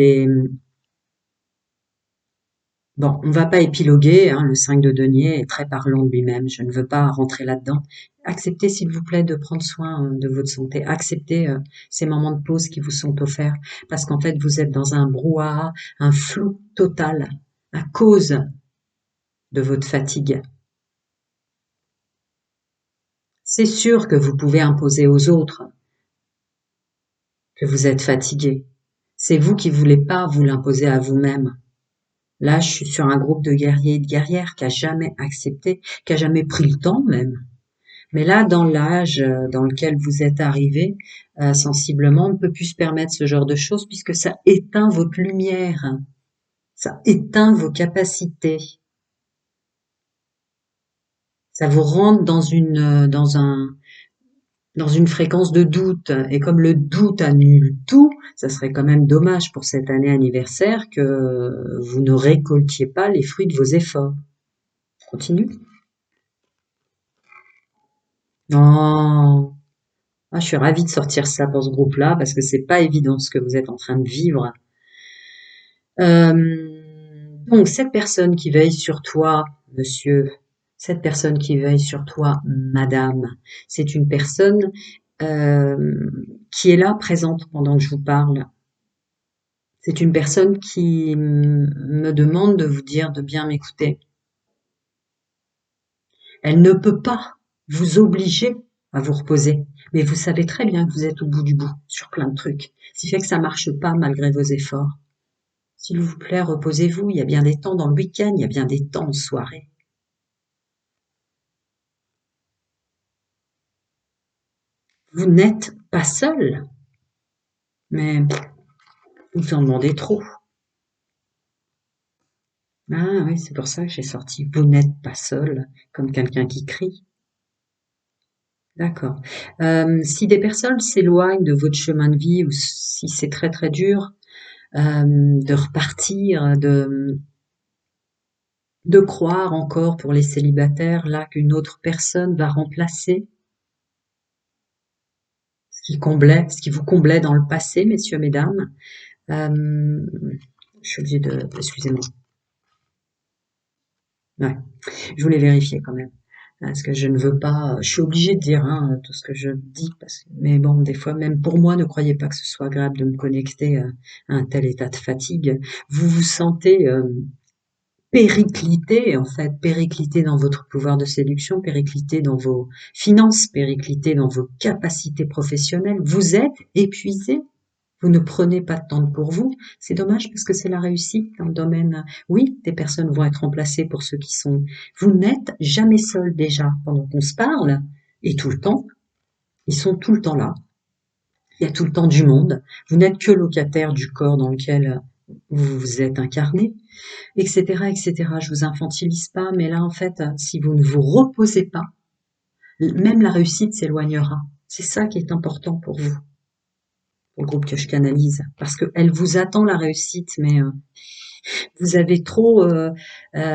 Bon, on va pas épiloguer, hein, le 5 de denier est très parlant de lui-même, je ne veux pas rentrer là-dedans. Acceptez, s'il vous plaît, de prendre soin de votre santé. Acceptez ces moments de pause qui vous sont offerts, parce qu'en fait, vous êtes dans un brouhaha, un flou total, à cause de votre fatigue. C'est sûr que vous pouvez imposer aux autres que vous êtes fatigué. C'est vous qui voulez pas vous l'imposer à vous-même. Là, je suis sur un groupe de guerriers et de guerrières qui a jamais accepté, qui a jamais pris le temps même. Mais là, dans l'âge dans lequel vous êtes arrivé, sensiblement, on ne peut plus se permettre ce genre de choses puisque ça éteint votre lumière, ça éteint vos capacités, ça vous rentre dans une fréquence de doute. Et comme le doute annule tout, ça serait quand même dommage pour cette année anniversaire que vous ne récoltiez pas les fruits de vos efforts. Continue. Non. Ah, je suis ravie de sortir ça pour ce groupe-là parce que c'est pas évident ce que vous êtes en train de vivre. Donc cette personne qui veille sur toi, monsieur, cette personne qui veille sur toi, madame, c'est une personne qui est là, présente pendant que je vous parle. C'est une personne qui me demande de vous dire de bien m'écouter. Elle ne peut pas vous obliger à vous reposer, mais vous savez très bien que vous êtes au bout du bout sur plein de trucs, ce qui fait que ça marche pas malgré vos efforts. S'il vous plaît, reposez-vous, il y a bien des temps dans le week-end, il y a bien des temps en soirée. Vous n'êtes pas seul, mais vous en demandez trop. Ah oui, c'est pour ça que j'ai sorti vous n'êtes pas seul, comme quelqu'un qui crie. D'accord. Si des personnes s'éloignent de votre chemin de vie ou si c'est très très dur de repartir, de croire encore pour les célibataires là qu'une autre personne va remplacer ce qui vous comblait dans le passé, messieurs, mesdames. Je suis obligée de, excusez-moi. Ouais, je voulais vérifier quand même. Parce que je ne veux pas, je suis obligée de dire hein, tout ce que je dis, mais bon, des fois, même pour moi, ne croyez pas que ce soit agréable de me connecter à un tel état de fatigue. Vous vous sentez périclité, en fait, périclité dans votre pouvoir de séduction, périclité dans vos finances, périclité dans vos capacités professionnelles. Vous êtes épuisé. Vous ne prenez pas de temps pour vous. C'est dommage parce que c'est la réussite dans le domaine. Oui, des personnes vont être remplacées pour ceux qui sont. Vous n'êtes jamais seul déjà pendant qu'on se parle et tout le temps. Ils sont tout le temps là. Il y a tout le temps du monde. Vous n'êtes que locataire du corps dans lequel vous vous êtes incarné, etc., etc. Je vous infantilise pas, mais là, en fait, si vous ne vous reposez pas, même la réussite s'éloignera. C'est ça qui est important pour vous, pour le groupe que je canalise, parce qu'elle vous attend la réussite, mais vous avez trop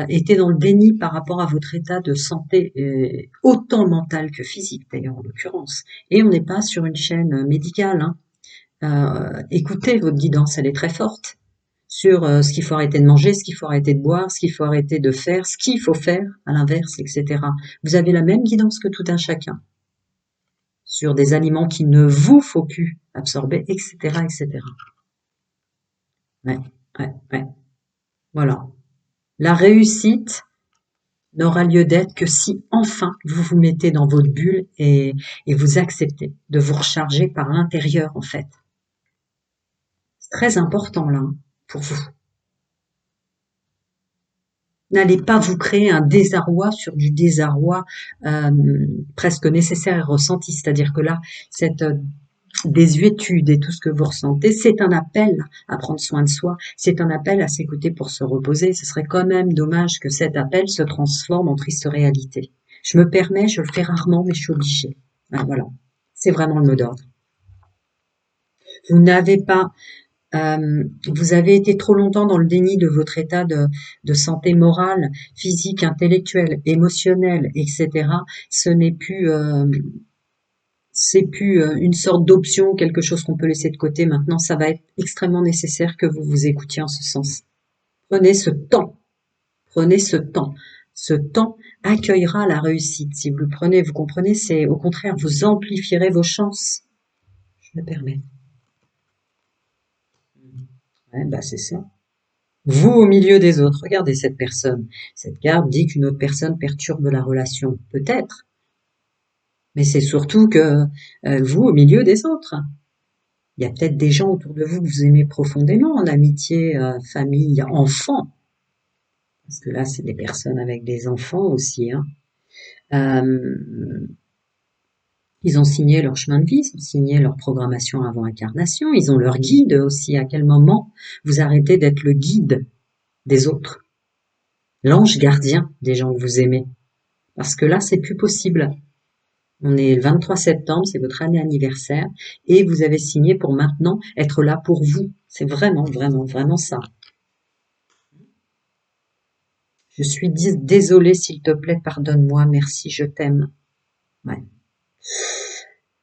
été dans le déni par rapport à votre état de santé, autant mental que physique d'ailleurs en l'occurrence. Et on n'est pas sur une chaîne médicale. Hein. Écoutez, votre guidance, elle est très forte sur ce qu'il faut arrêter de manger, ce qu'il faut arrêter de boire, ce qu'il faut arrêter de faire, ce qu'il faut faire à l'inverse, etc. Vous avez la même guidance que tout un chacun sur des aliments qu'il ne vous faut plus absorber, etc., etc. Ouais, ouais, ouais. Voilà. La réussite n'aura lieu d'être que si enfin vous vous mettez dans votre bulle et vous acceptez de vous recharger par l'intérieur en fait. C'est très important là pour vous. N'allez pas vous créer un désarroi sur du désarroi presque nécessaire et ressenti. C'est-à-dire que là, cette désuétude et tout ce que vous ressentez, c'est un appel à prendre soin de soi, c'est un appel à s'écouter pour se reposer. Ce serait quand même dommage que cet appel se transforme en triste réalité. Je me permets, je le fais rarement, mais je suis obligée. Ah, voilà, c'est vraiment le mot d'ordre. Vous n'avez pas, vous avez été trop longtemps dans le déni de votre état de santé morale, physique, intellectuelle, émotionnelle, etc. Ce n'est plus c'est plus une sorte d'option, quelque chose qu'on peut laisser de côté. Maintenant, ça va être extrêmement nécessaire que vous vous écoutiez en ce sens. Prenez ce temps. Prenez ce temps. Ce temps accueillera la réussite. Si vous le prenez, vous comprenez, c'est au contraire, vous amplifierez vos chances. Je me permets. Ouais, bah c'est ça. Vous au milieu des autres. Regardez cette personne. Cette carte dit qu'une autre personne perturbe la relation. Peut-être. Mais c'est surtout que vous au milieu des autres. Il y a peut-être des gens autour de vous que vous aimez profondément en amitié, famille, enfants. Parce que là, c'est des personnes avec des enfants aussi. Hein. Ils ont signé leur chemin de vie, ils ont signé leur programmation avant incarnation, ils ont leur guide aussi. À quel moment vous arrêtez d'être le guide des autres, l'ange gardien des gens que vous aimez? Parce que là, c'est plus possible. On est le 23 septembre, c'est votre année anniversaire, et vous avez signé pour maintenant être là pour vous. C'est vraiment, vraiment, vraiment ça. Je suis désolée, s'il te plaît, pardonne-moi, merci, je t'aime. Ouais.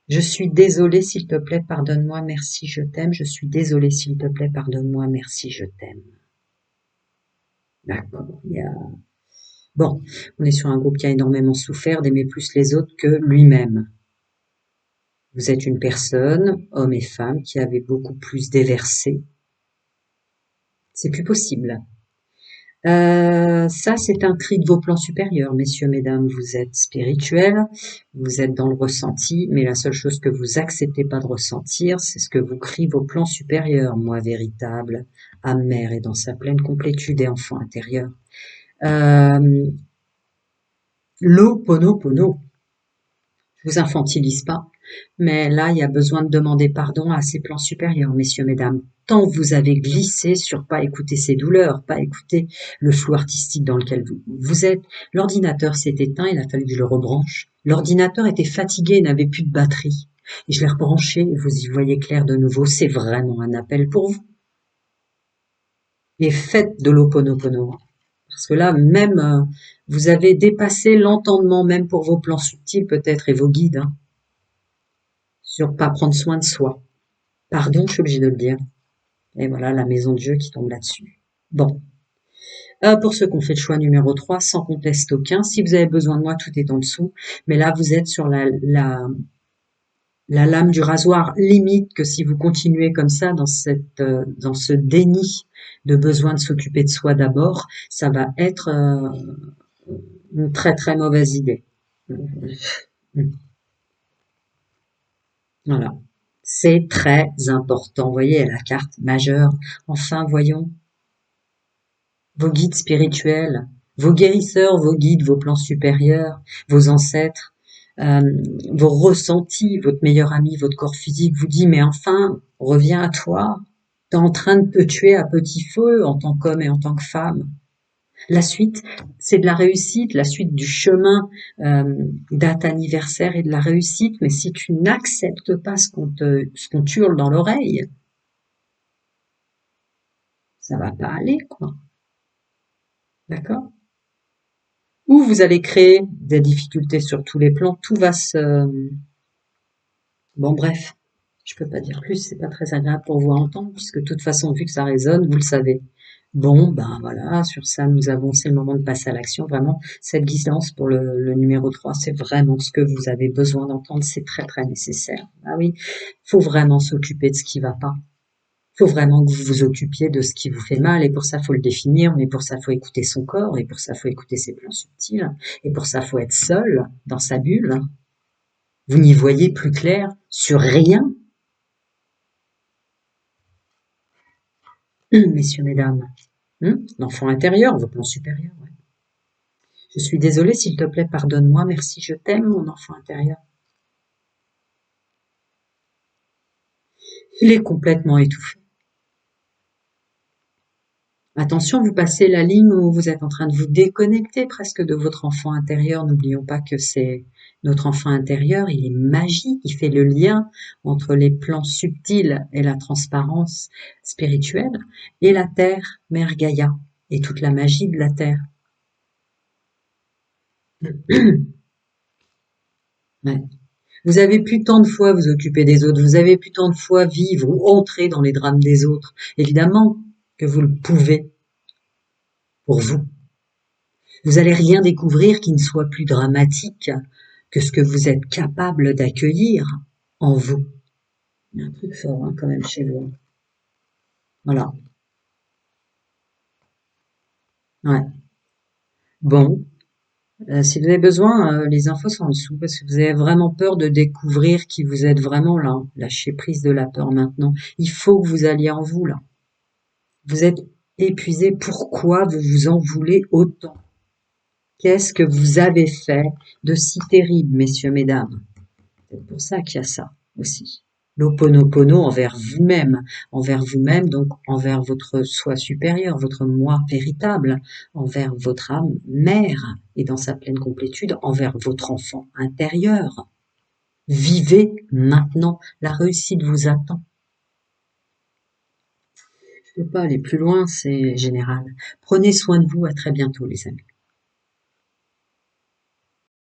Je suis désolée, s'il te plaît, pardonne-moi, merci, je t'aime. Je suis désolée, s'il te plaît, pardonne-moi, merci, je t'aime. D'accord. Bon, on est sur un groupe qui a énormément souffert d'aimer plus les autres que lui-même. Vous êtes une personne, homme et femme, qui avait beaucoup plus déversé. C'est plus possible. Ça, c'est un cri de vos plans supérieurs, messieurs, mesdames. Vous êtes spirituels, vous êtes dans le ressenti, mais la seule chose que vous acceptez pas de ressentir, c'est ce que vous crient vos plans supérieurs. Moi, véritable, âme mère et dans sa pleine complétude et enfant intérieur. L'Ho'oponopono. Je vous infantilise pas, mais là, il y a besoin de demander pardon à ces plans supérieurs, messieurs, mesdames. Tant vous avez glissé sur pas écouter ces douleurs, pas écouter le flou artistique dans lequel vous êtes. L'ordinateur s'est éteint, il a fallu que je le rebranche. L'ordinateur était fatigué, n'avait plus de batterie. Et je l'ai rebranché et vous y voyez clair de nouveau. C'est vraiment un appel pour vous. Et faites de l'Ho'oponopono. Parce que là, même, vous avez dépassé l'entendement, même pour vos plans subtils peut-être et vos guides, hein, sur pas prendre soin de soi. Pardon, je suis obligée de le dire. Et voilà, la maison de Dieu qui tombe là-dessus. Bon. Pour ceux qui ont fait le choix numéro 3, sans conteste aucun, si vous avez besoin de moi, tout est en dessous. Mais là, vous êtes sur la lame du rasoir, limite que si vous continuez comme ça dans ce déni de besoin de s'occuper de soi d'abord, ça va être une très très mauvaise idée. Voilà. C'est très important. Vous voyez la carte majeure. Enfin, voyons. Vos guides spirituels, vos guérisseurs, vos guides, vos plans supérieurs, vos ancêtres, vos ressentis, votre meilleur ami, votre corps physique vous dit mais enfin, reviens à toi. T'es en train de te tuer à petit feu en tant qu'homme et en tant que femme. La suite, c'est de la réussite, la suite du chemin, date anniversaire et de la réussite. Mais si tu n'acceptes pas ce qu'on te hurle dans l'oreille, ça va pas aller, quoi. D'accord? Ou vous allez créer des difficultés sur tous les plans, tout va se... Bon, bref, je peux pas dire plus, c'est pas très agréable pour vous à entendre, puisque de toute façon, vu que ça résonne, vous le savez. Bon, ben voilà, sur ça, c'est le moment de passer à l'action. Vraiment, cette guidance pour le numéro 3, c'est vraiment ce que vous avez besoin d'entendre, c'est très très nécessaire. Ah oui, faut vraiment s'occuper de ce qui va pas. Faut vraiment que vous vous occupiez de ce qui vous fait mal, et pour ça, faut le définir, mais pour ça, faut écouter son corps, et pour ça, faut écouter ses plans subtils, et pour ça, faut être seul dans sa bulle. Vous n'y voyez plus clair sur rien, messieurs, mesdames. L'enfant intérieur, vos plans supérieurs. Ouais. Je suis désolée, s'il te plaît, pardonne-moi, merci, je t'aime, mon enfant intérieur. Il est complètement étouffé. Attention, vous passez la ligne où vous êtes en train de vous déconnecter presque de votre enfant intérieur. N'oublions pas que c'est notre enfant intérieur, il est magique, il fait le lien entre les plans subtils et la transparence spirituelle et la Terre, Mère Gaïa, et toute la magie de la Terre. Ouais. Vous avez pu tant de fois vous occuper des autres, vous avez pu tant de fois vivre ou entrer dans les drames des autres. Évidemment que vous le pouvez pour vous. Vous allez rien découvrir qui ne soit plus dramatique que ce que vous êtes capable d'accueillir en vous. Il y a un truc fort hein, quand même chez vous. Voilà. Ouais. Bon. Si vous avez besoin, les infos sont en dessous parce que vous avez vraiment peur de découvrir qui vous êtes vraiment là. Lâchez prise de la peur maintenant. Il faut que vous alliez en vous là. Vous êtes épuisé. Pourquoi vous vous en voulez autant? Qu'est-ce que vous avez fait de si terrible, messieurs, mesdames? C'est pour ça qu'il y a ça aussi. L'Ho'oponopono envers vous-même, donc envers votre soi supérieur, votre moi véritable, envers votre âme mère et dans sa pleine complétude, envers votre enfant intérieur. Vivez maintenant, la réussite vous attend. Je ne peux pas aller plus loin, c'est général. Prenez soin de vous, à très bientôt les amis.